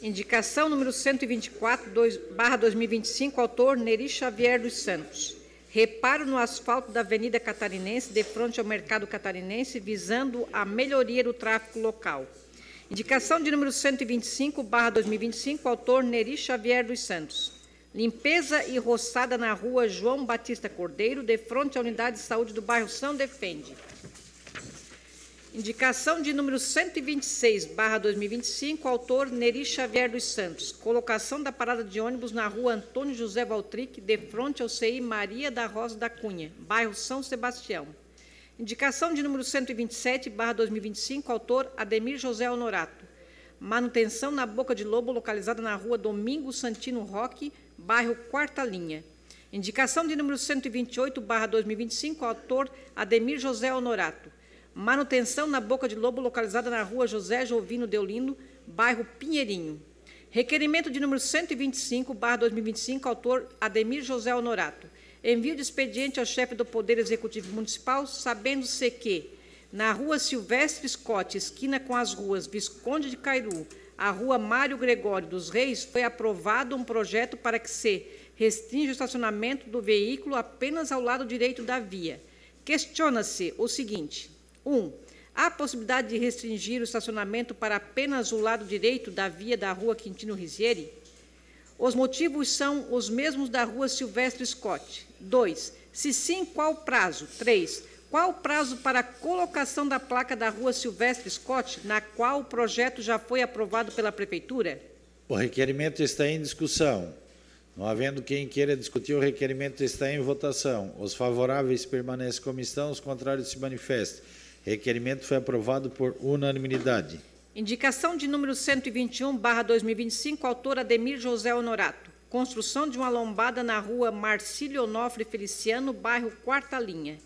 B: Indicação número 124/2025, autor Neri Xavier dos Santos. Reparo no asfalto da Avenida Catarinense, de frente ao Mercado Catarinense, visando a melhoria do tráfego local. Indicação de número 125/2025, autor Neri Xavier dos Santos. Limpeza e roçada na rua João Batista Cordeiro, de frente à Unidade de Saúde do bairro São Defende. Indicação de número 126/2025, autor Neri Xavier dos Santos. Colocação da parada de ônibus na rua Antônio José Valtric, de frente ao CI Maria da Rosa da Cunha, bairro São Sebastião. Indicação de número 127/2025, autor Ademir José Honorato. Manutenção na Boca de Lobo, localizada na rua Domingos Santino Roque, bairro Quarta Linha. Indicação de número 128/2025, autor Ademir José Honorato. Manutenção na Boca de Lobo, localizada na rua José Jovino Deolino, bairro Pinheirinho. Requerimento de número 125/2025, autor Ademir José Honorato. Envio de expediente ao chefe do Poder Executivo Municipal, sabendo-se que, na rua Silvestre Scott, esquina com as ruas Visconde de Cairu, a rua Mário Gregório dos Reis, foi aprovado um projeto para que se restrinja o estacionamento do veículo apenas ao lado direito da via. Questiona-se o seguinte: 1. Há possibilidade de restringir o estacionamento para apenas o lado direito da via da Rua Quintino Risieri? Os motivos são os mesmos da Rua Silvestre Scott. 2. Se sim, qual o prazo? 3. Qual o prazo para a colocação da placa da Rua Silvestre Scott, na qual o projeto já foi aprovado pela Prefeitura?
A: O requerimento está em discussão. Não havendo quem queira discutir, o requerimento está em votação. Os favoráveis permanecem como estão, os contrários se manifestam. Requerimento foi aprovado por unanimidade.
B: Indicação de número 121/2025, autor Ademir José Honorato. Construção de uma lombada na Rua Marcílio Onofre Feliciano, bairro Quarta Linha.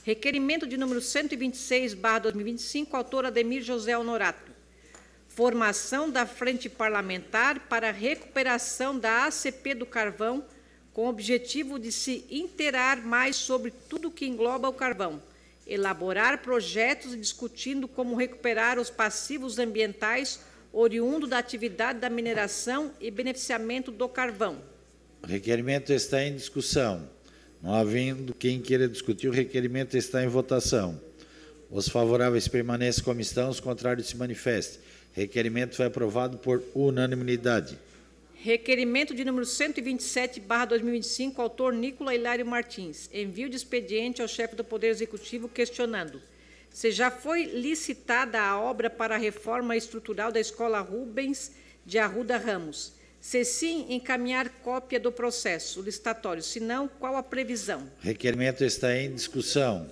B: Requerimento de número 126/2025, autor Ademir José Honorato. Formação da Frente Parlamentar para a recuperação da ACP do carvão, com o objetivo de se inteirar mais sobre tudo que engloba o carvão, elaborar projetos e discutindo como recuperar os passivos ambientais oriundo da atividade da mineração e beneficiamento do carvão.
A: O requerimento está em discussão. Não havendo quem queira discutir, o requerimento está em votação. Os favoráveis permanecem como estão, os contrários se manifestam. Requerimento foi aprovado por unanimidade.
B: Requerimento de número 127/2025, autor Nicola Hilário Martins. Envio de expediente ao chefe do Poder Executivo questionando se já foi licitada a obra para a reforma estrutural da Escola Rubens de Arruda Ramos. Se sim, encaminhar cópia do processo licitatório. Se não, qual a previsão?
A: Requerimento está em discussão.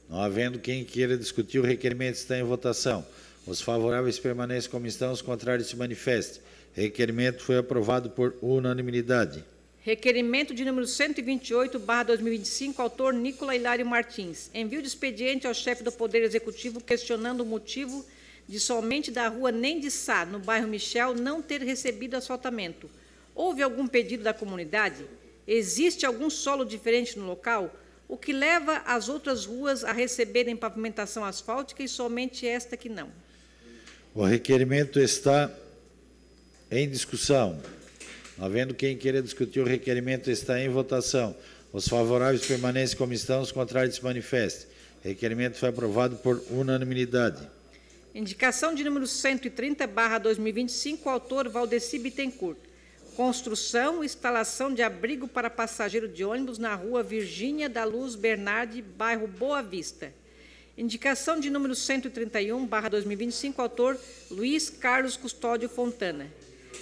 A: Não havendo quem queira discutir, o requerimento está em votação. Os favoráveis permanecem como estão, os contrários se manifestam. Requerimento foi aprovado por unanimidade.
B: Requerimento de número 128/2025, autor Nicola Hilário Martins. Envio de expediente ao chefe do Poder Executivo questionando o motivo de somente da Rua Nem de Sá, no bairro Michel, não ter recebido asfaltamento. Houve algum pedido da comunidade? Existe algum solo diferente no local? O que leva as outras ruas a receberem pavimentação asfáltica e somente esta que não?
A: O requerimento está em discussão. Não havendo quem queira discutir, o requerimento está em votação. Os favoráveis permanecem como estão, os contrários se manifestam. Requerimento foi aprovado por unanimidade.
B: Indicação de número 130/2025, autor Valdeci Bittencourt. Construção e instalação de abrigo para passageiro de ônibus na Rua Virgínia da Luz Bernardi, bairro Boa Vista. Indicação de número 131/2025, autor Luiz Carlos Custódio Fontana.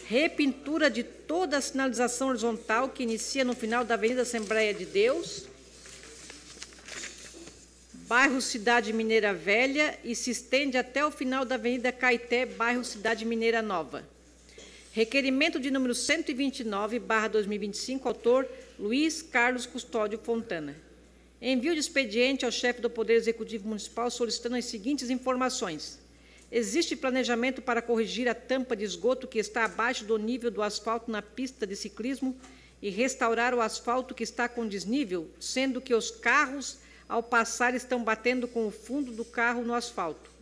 B: Repintura de toda a sinalização horizontal que inicia no final da Avenida Assembleia de Deus, bairro Cidade Mineira Velha, e se estende até o final da Avenida Caeté, bairro Cidade Mineira Nova. Requerimento de número 129/2025, autor Luiz Carlos Custódio Fontana. Envio de expediente ao chefe do Poder Executivo Municipal solicitando as seguintes informações. Existe planejamento para corrigir a tampa de esgoto que está abaixo do nível do asfalto na pista de ciclismo e restaurar o asfalto que está com desnível, sendo que os carros, ao passar, estão batendo com o fundo do carro no asfalto.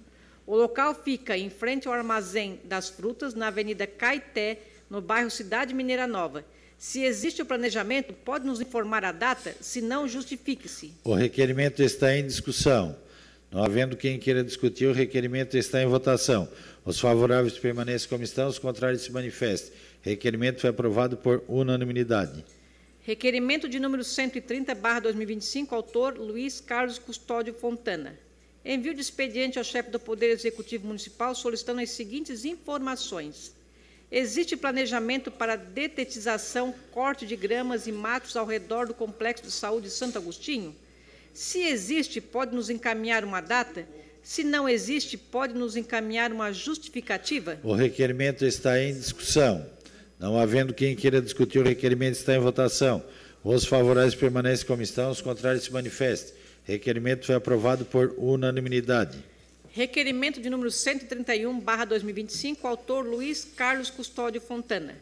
B: O local fica em frente ao Armazém das Frutas, na Avenida Caeté, no bairro Cidade Mineira Nova. Se existe o planejamento, pode nos informar a data? Se não, justifique-se. O
A: requerimento está em discussão. Não havendo quem queira discutir, o requerimento está em votação. Os favoráveis permanecem como estão, os contrários se manifestam. Requerimento foi aprovado por unanimidade.
B: Requerimento de número 130/2025, autor Luiz Carlos Custódio Fontana. Envio de expediente ao chefe do Poder Executivo Municipal solicitando as seguintes informações. Existe planejamento para detetização, corte de gramas e matos ao redor do Complexo de Saúde Santo Agostinho? Se existe, pode nos encaminhar uma data? Se não existe, pode nos encaminhar uma justificativa?
A: O requerimento está em discussão. Não havendo quem queira discutir, o requerimento está em votação. Os favoráveis permanecem como estão, os contrários se manifestam. Requerimento foi aprovado por unanimidade.
B: Requerimento de número 131/2025, autor Luiz Carlos Custódio Fontana.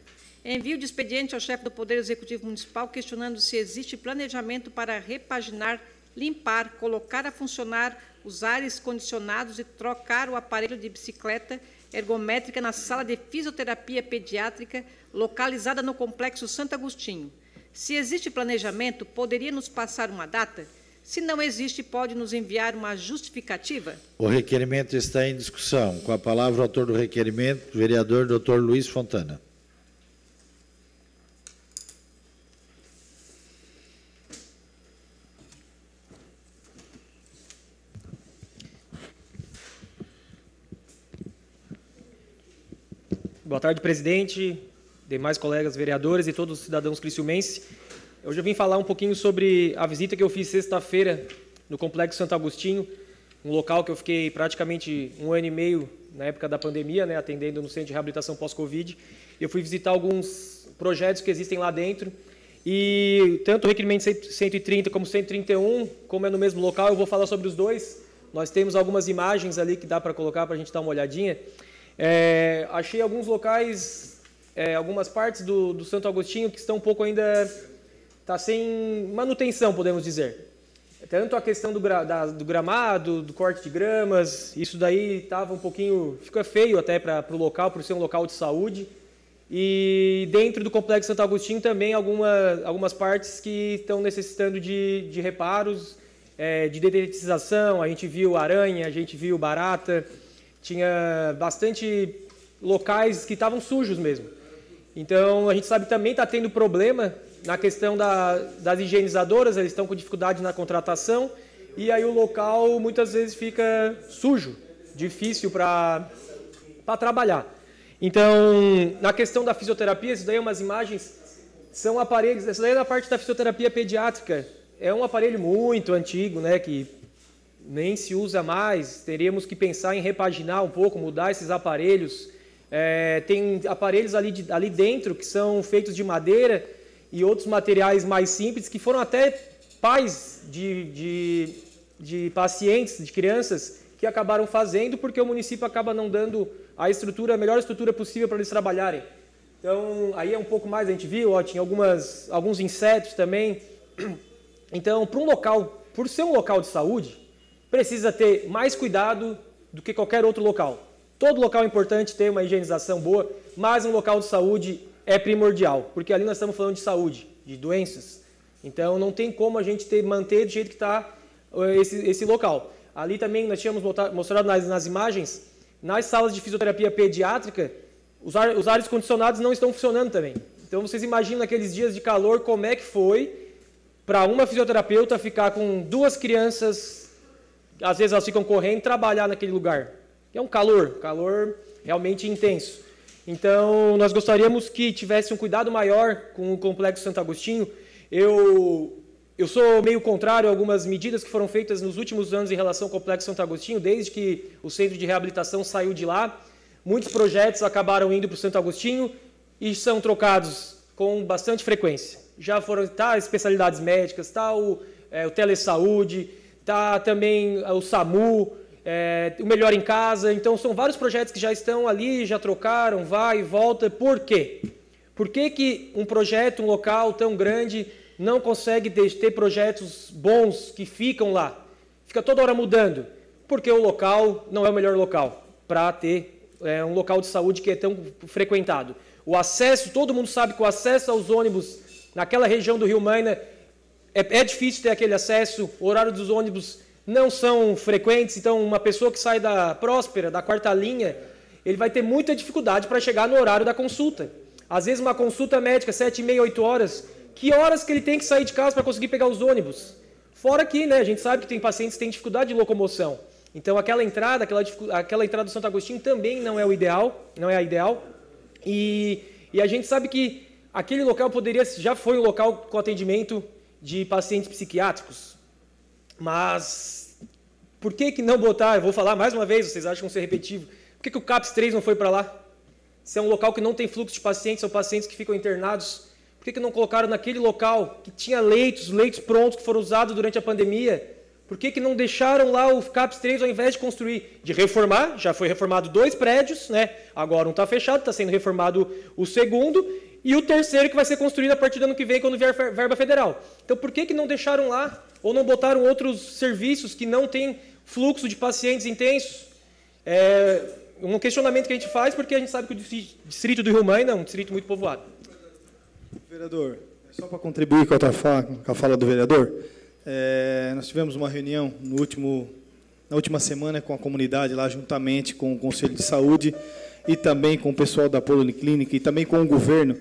B: Envio de expediente ao chefe do Poder Executivo Municipal questionando se existe planejamento para repaginar, limpar, colocar a funcionar os ares condicionados e trocar o aparelho de bicicleta ergométrica na sala de fisioterapia pediátrica localizada no Complexo Santo Agostinho. Se existe planejamento, poderia nos passar uma data? Se não existe, pode nos enviar uma justificativa?
A: O requerimento está em discussão. Com a palavra, o autor do requerimento, vereador Dr. Luiz Fontana.
H: Boa tarde, presidente, demais colegas vereadores e todos os cidadãos criciumenses. Hoje eu vim falar um pouquinho sobre a visita que eu fiz sexta-feira no Complexo Santo Agostinho, um local que eu fiquei praticamente 1 ano e meio na época da pandemia, né, atendendo no Centro de Reabilitação Pós-Covid. Eu fui visitar alguns projetos que existem lá dentro e tanto o requerimento 130 como 131, como é no mesmo local, eu vou falar sobre os dois. Nós temos algumas imagens ali que dá para colocar para a gente dar uma olhadinha. Achei alguns locais, algumas partes do Santo Agostinho que estão um pouco ainda sem manutenção, podemos dizer. Tanto a questão do gramado, do corte de gramas, isso daí estava um pouquinho, fica feio até para o local, por ser um local de saúde. E dentro do Complexo Santo Agostinho também algumas partes que estão necessitando de reparos, de dedetização. A gente viu aranha, a gente viu barata. Tinha bastante locais que estavam sujos mesmo. Então, a gente sabe que também está tendo problema na questão das higienizadoras, eles estão com dificuldade na contratação, e aí o local muitas vezes fica sujo, difícil para trabalhar. Então, na questão da fisioterapia, isso daí é umas imagens, são aparelhos, essa daí é a parte da fisioterapia pediátrica, é um aparelho muito antigo, né, que nem se usa mais, teríamos que pensar em repaginar um pouco, mudar esses aparelhos. Tem aparelhos ali dentro que são feitos de madeira e outros materiais mais simples, que foram até pais de pacientes, de crianças, que acabaram fazendo porque o município acaba não dando a melhor estrutura possível para eles trabalharem. Então, aí é um pouco mais, a gente viu, tinha alguns insetos também. Então, por ser um local de saúde, precisa ter mais cuidado do que qualquer outro local. Todo local é importante ter uma higienização boa, mas um local de saúde é primordial, porque ali nós estamos falando de saúde, de doenças. Então, não tem como a gente manter do jeito que está esse local. Ali também nós tínhamos mostrado nas imagens, nas salas de fisioterapia pediátrica, os ares condicionados não estão funcionando também. Então, vocês imaginam naqueles dias de calor como é que foi para uma fisioterapeuta ficar com 2 crianças. Às vezes elas ficam correndo e trabalhar naquele lugar. É um calor realmente intenso. Então, nós gostaríamos que tivesse um cuidado maior com o Complexo Santo Agostinho. Eu sou meio contrário a algumas medidas que foram feitas nos últimos anos em relação ao Complexo Santo Agostinho, desde que o Centro de Reabilitação saiu de lá. Muitos projetos acabaram indo para o Santo Agostinho e são trocados com bastante frequência. Já foram especialidades médicas, o Telesaúde, também o SAMU, o Melhor em Casa. Então, são vários projetos que já estão ali, já trocaram, vai e volta. Por quê? Por que um projeto, um local tão grande, não consegue ter projetos bons que ficam lá? Fica toda hora mudando. Porque o local não é o melhor local para ter um local de saúde que é tão frequentado. O acesso, todo mundo sabe que o acesso aos ônibus naquela região do Rio Maina é difícil ter aquele acesso, o horário dos ônibus não são frequentes, então uma pessoa que sai da Próspera, da 4ª linha, ele vai ter muita dificuldade para chegar no horário da consulta. Às vezes uma consulta médica, 7h30, 8 horas, que horas que ele tem que sair de casa para conseguir pegar os ônibus? Fora que, né, a gente sabe que tem pacientes que têm dificuldade de locomoção. Então aquela entrada do Santo Agostinho também não é a ideal. E a gente sabe que aquele local já foi um local com atendimento de pacientes psiquiátricos, mas por que não botar, eu vou falar mais uma vez, vocês acham que vão ser repetitivo, por que o CAPS 3 não foi para lá? Se é um local que não tem fluxo de pacientes, são pacientes que ficam internados, por que não colocaram naquele local que tinha leitos prontos que foram usados durante a pandemia? Por que não deixaram lá o CAPS 3 ao invés de construir, de reformar? Já foi reformado 2 prédios, né? Agora um está fechado, está sendo reformado o segundo, e o terceiro que vai ser construído a partir do ano que vem, quando vier verba federal. Então, por que não deixaram lá? Ou não botaram outros serviços que não têm fluxo de pacientes intensos? É um questionamento que a gente faz, porque a gente sabe que o distrito do Rio Maina é um distrito muito povoado.
C: Vereador, só para contribuir com a fala do vereador, Nós tivemos uma reunião na última semana com a comunidade lá, juntamente com o Conselho de Saúde e também com o pessoal da Policlínica e também com o governo.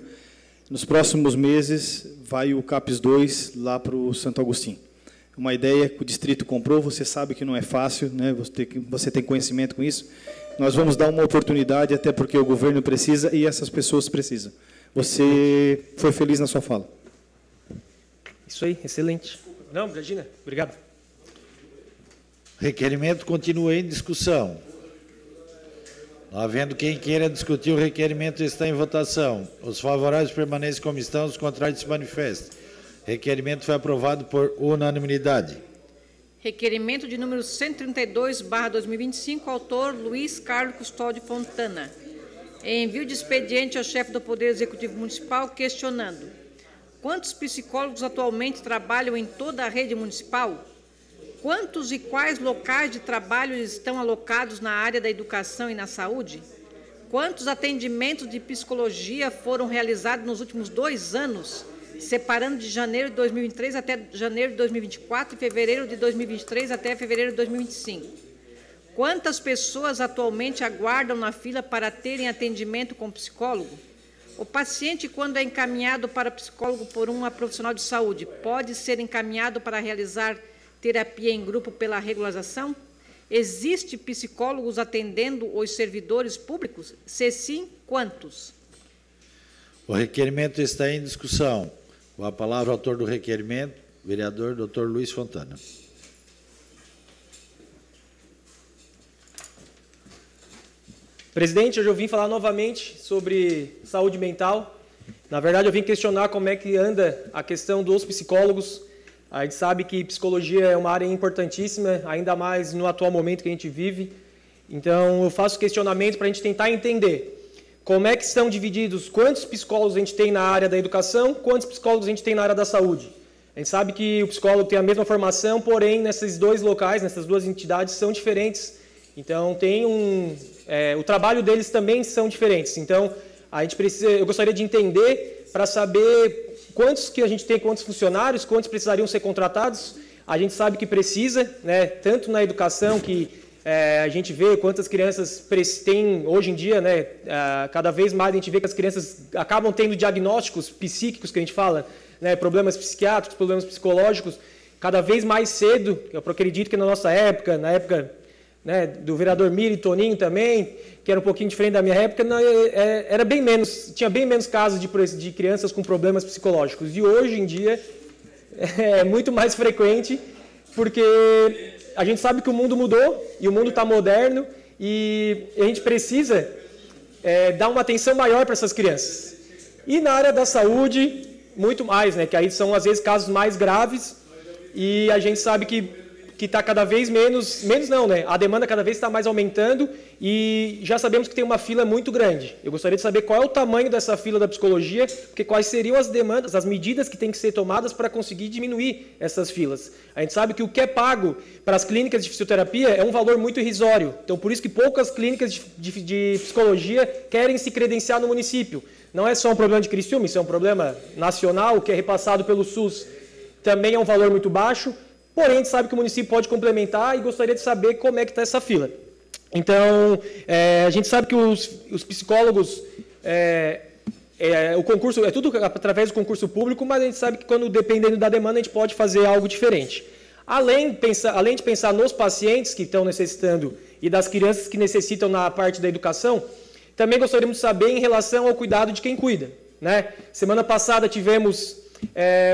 C: Nos próximos meses vai o CAPES 2 lá para o Santo Agostinho. Uma ideia que o distrito comprou, você sabe que não é fácil, né? Você tem conhecimento com isso. Nós vamos dar uma oportunidade, até porque o governo precisa e essas pessoas precisam. Você foi feliz na sua fala.
H: Isso aí, excelente. Não, Regina, obrigado.
A: Requerimento continua em discussão. Não havendo quem queira discutir, o requerimento está em votação. Os favoráveis permanecem como estão, os contrários se manifestem. Requerimento foi aprovado por unanimidade.
B: Requerimento de número 132/2025, autor Luiz Carlos Custódio Fontana. Envio de expediente ao chefe do Poder Executivo Municipal questionando: quantos psicólogos atualmente trabalham em toda a rede municipal? Quantos e quais locais de trabalho estão alocados na área da educação e na saúde? Quantos atendimentos de psicologia foram realizados nos últimos 2 anos, separando de janeiro de 2023 até janeiro de 2024 e fevereiro de 2023 até fevereiro de 2025? Quantas pessoas atualmente aguardam na fila para terem atendimento com psicólogo? O paciente, quando é encaminhado para psicólogo por uma profissional de saúde, pode ser encaminhado para realizar terapia em grupo pela regularização? Existe psicólogos atendendo os servidores públicos? Se sim, quantos?
A: O requerimento está em discussão. Com a palavra, o autor do requerimento, vereador Dr. Luiz Fontana.
H: Presidente, hoje eu vim falar novamente sobre saúde mental. Na verdade, eu vim questionar como é que anda a questão dos psicólogos. A gente sabe que psicologia é uma área importantíssima, ainda mais no atual momento que a gente vive. Então, eu faço questionamento para a gente tentar entender como é que são divididos, quantos psicólogos a gente tem na área da educação, quantos psicólogos a gente tem na área da saúde. A gente sabe que o psicólogo tem a mesma formação, porém, nesses 2 locais, nessas 2 entidades, são diferentes. Então, o trabalho deles também são diferentes. Então, eu gostaria de entender para saber quantos que a gente tem, quantos funcionários, quantos precisariam ser contratados. A gente sabe que precisa, né, tanto na educação, que a gente vê quantas crianças têm hoje em dia, né, cada vez mais a gente vê que as crianças acabam tendo diagnósticos psíquicos, que a gente fala, né, problemas psiquiátricos, problemas psicológicos, cada vez mais cedo. Eu acredito que na nossa época, na época, né, do vereador Miri e Toninho também, que era um pouquinho diferente da minha época, era bem menos, tinha bem menos casos de crianças com problemas psicológicos. E hoje em dia é muito mais frequente, porque a gente sabe que o mundo mudou e o mundo está moderno e a gente precisa dar uma atenção maior para essas crianças. E na área da saúde, muito mais, né, que aí são às vezes casos mais graves e a gente sabe que está cada vez menos não, né? A demanda cada vez está mais aumentando e já sabemos que tem uma fila muito grande. Eu gostaria de saber qual é o tamanho dessa fila da psicologia, porque quais seriam as demandas, as medidas que têm que ser tomadas para conseguir diminuir essas filas. A gente sabe que o que é pago para as clínicas de fisioterapia é um valor muito irrisório. Então, por isso que poucas clínicas de psicologia querem se credenciar no município. Não é só um problema de Criciúma, isso é um problema nacional, que é repassado pelo SUS. Também é um valor muito baixo. Porém, a gente sabe que o município pode complementar e gostaria de saber como é que está essa fila. Então, a gente sabe que os psicólogos, o concurso, é tudo através do concurso público, mas a gente sabe que quando, dependendo da demanda, a gente pode fazer algo diferente. Além de pensar nos pacientes que estão necessitando e das crianças que necessitam na parte da educação, também gostaríamos de saber em relação ao cuidado de quem cuida, né? Semana passada tivemos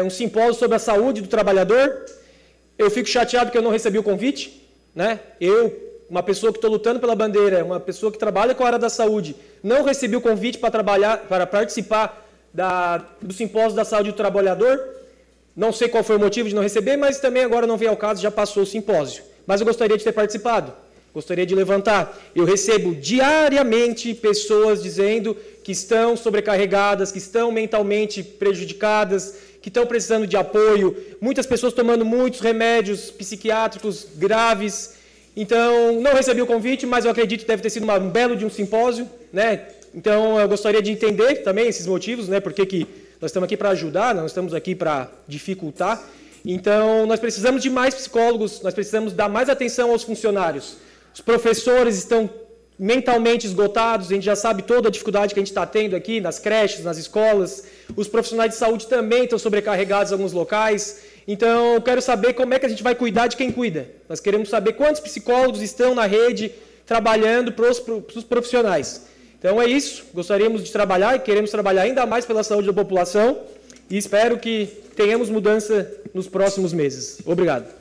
H: um simpósio sobre a saúde do trabalhador. Eu fico chateado que eu não recebi o convite, né? Uma pessoa que estou lutando pela bandeira, uma pessoa que trabalha com a área da saúde, não recebi o convite para participar do simpósio da saúde do trabalhador. Não sei qual foi o motivo de não receber, mas também agora não vem ao caso, já passou o simpósio. Mas eu gostaria de ter participado, gostaria de levantar. Eu recebo diariamente pessoas dizendo que estão sobrecarregadas, que estão mentalmente prejudicadas, que estão precisando de apoio, muitas pessoas tomando muitos remédios psiquiátricos graves. Então, não recebi o convite, mas eu acredito que deve ter sido um belo de um simpósio, né? Então, eu gostaria de entender também esses motivos, né? Porque que nós estamos aqui para ajudar, não estamos aqui para dificultar. Então, nós precisamos de mais psicólogos, nós precisamos dar mais atenção aos funcionários. Os professores estão mentalmente esgotados, a gente já sabe toda a dificuldade que a gente está tendo aqui nas creches, nas escolas. Os profissionais de saúde também estão sobrecarregados em alguns locais. Então, eu quero saber como é que a gente vai cuidar de quem cuida. Nós queremos saber quantos psicólogos estão na rede trabalhando para os profissionais. Então, é isso. Gostaríamos de trabalhar e queremos trabalhar ainda mais pela saúde da população e espero que tenhamos mudança nos próximos meses. Obrigado.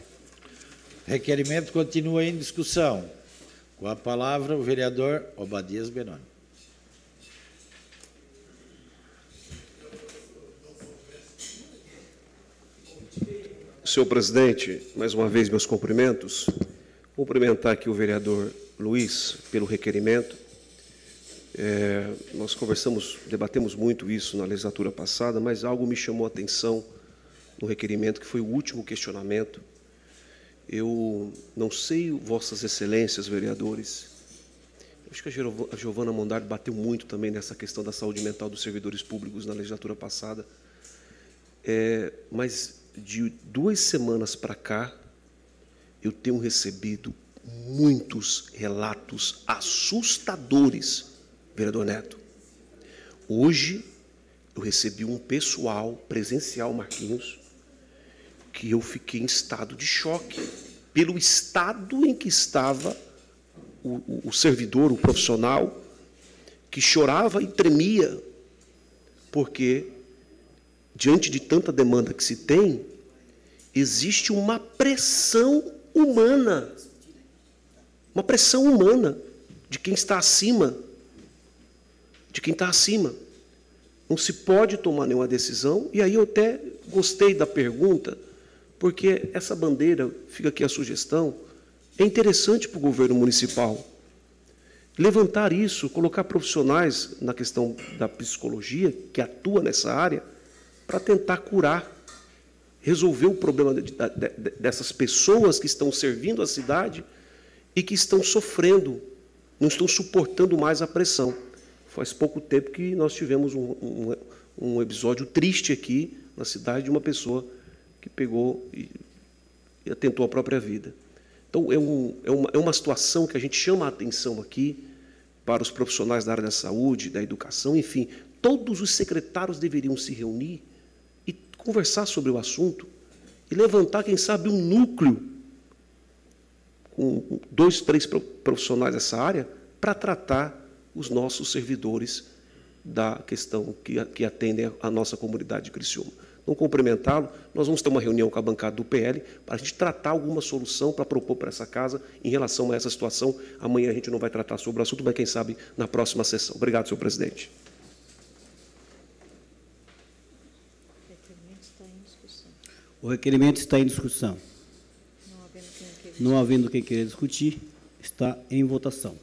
A: Requerimento continua em discussão. Com a palavra, o vereador Obadias Benoni.
F: Senhor presidente, mais uma vez meus cumprimentos. Cumprimentar aqui o vereador Luiz pelo requerimento. Nós debatemos muito isso na legislatura passada, mas algo me chamou a atenção no requerimento, que foi o último questionamento. Eu não sei, vossas excelências, vereadores, acho que a Giovana Mondardo bateu muito também nessa questão da saúde mental dos servidores públicos na legislatura passada, mas de 2 semanas para cá, eu tenho recebido muitos relatos assustadores, vereador Neto. Hoje, eu recebi um pessoal presencial, Marquinhos, que eu fiquei em estado de choque pelo estado em que estava o servidor, o profissional, que chorava e tremia, porque, diante de tanta demanda que se tem, existe uma pressão humana de quem está acima, Não se pode tomar nenhuma decisão, e aí eu até gostei da pergunta, porque essa bandeira, fica aqui a sugestão, é interessante para o governo municipal. Levantar isso, colocar profissionais na questão da psicologia, que atua nessa área, para tentar curar, resolver o problema dessas pessoas que estão servindo a cidade e que estão sofrendo, não estão suportando mais a pressão. Faz pouco tempo que nós tivemos um episódio triste aqui na cidade de uma pessoa que pegou e atentou a própria vida. Então, é uma situação que a gente chama a atenção aqui para os profissionais da área da saúde, da educação, enfim, todos os secretários deveriam se reunir e conversar sobre o assunto e levantar, quem sabe, um núcleo com 2, 3 profissionais dessa área para tratar os nossos servidores da questão que atendem a nossa comunidade de Criciúma. Não cumprimentá-lo, nós vamos ter uma reunião com a bancada do PL para a gente tratar alguma solução para propor para essa casa em relação a essa situação. Amanhã a gente não vai tratar sobre o assunto, mas quem sabe na próxima sessão. Obrigado, senhor presidente.
I: O requerimento está em discussão. Não havendo quem queira discutir, está em votação.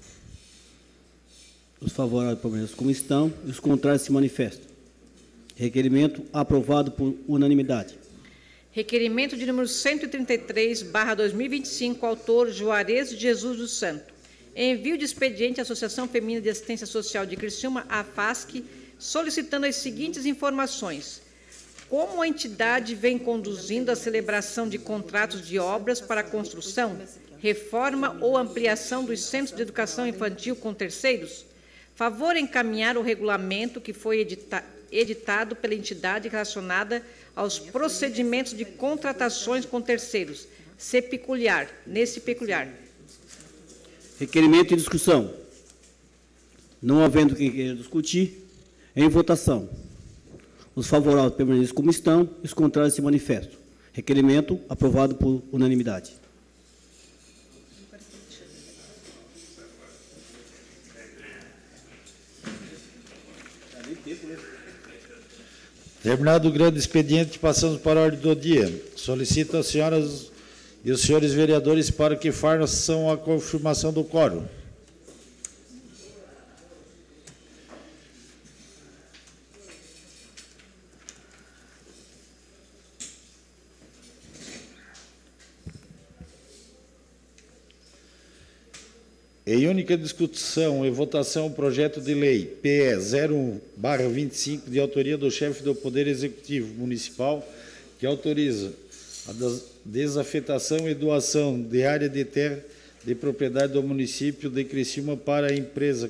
I: Os favoráveis permanecem como estão e os contrários se manifestam. Requerimento aprovado por unanimidade.
B: Requerimento de número 133/2025, autor Juarez de Jesus dos Santos. Envio de expediente à Associação Feminina de Assistência Social de Criciúma, a AFASC, solicitando as seguintes informações. Como a entidade vem conduzindo a celebração de contratos de obras para a construção, reforma ou ampliação dos centros de educação infantil com terceiros? Favor encaminhar o regulamento que foi editado pela entidade relacionada aos procedimentos de contratações com terceiros, nesse peculiar.
I: Requerimento em discussão. Não havendo quem queira discutir, em votação. Os favoráveis permanecem como estão, e os contrários se manifestam. Requerimento aprovado por unanimidade.
A: Terminado o grande expediente, passamos para a ordem do dia. Solicito as senhoras e os senhores vereadores para que façam a confirmação do quórum. Em única discussão e votação, o projeto de lei PE 01/25, de autoria do chefe do Poder Executivo Municipal, que autoriza a desafetação e doação de área de terra de propriedade do município de Criciúma para a empresa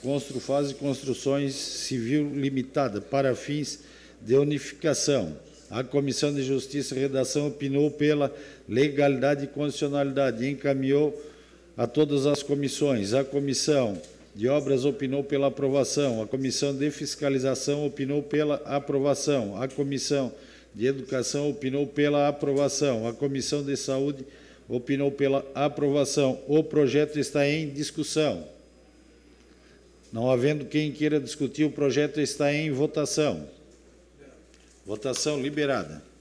A: Construfase Construções Civil Limitada, para fins de unificação. A Comissão de Justiça e Redação opinou pela legalidade e constitucionalidade e encaminhou a todas as comissões. A Comissão de Obras opinou pela aprovação. A Comissão de Fiscalização opinou pela aprovação. A Comissão de Educação opinou pela aprovação. A Comissão de Saúde opinou pela aprovação. O projeto está em discussão. Não havendo quem queira discutir, o projeto está em votação. Votação liberada.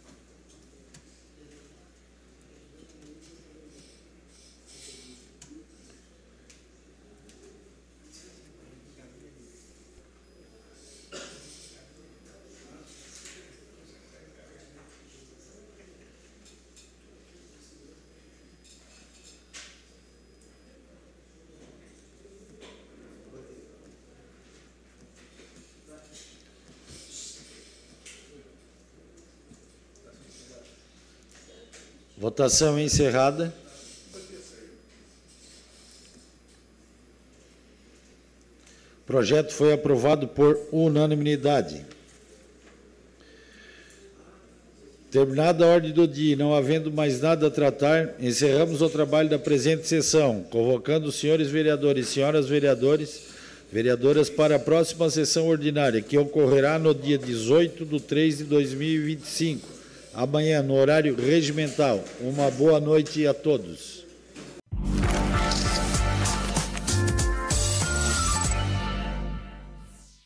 A: Votação encerrada. O projeto foi aprovado por unanimidade. Terminada a ordem do dia, não havendo mais nada a tratar, encerramos o trabalho da presente sessão, convocando os senhores vereadores e senhoras vereadoras para a próxima sessão ordinária, que ocorrerá no dia 18/3/2025. Amanhã, no horário regimental. Uma boa noite a todos.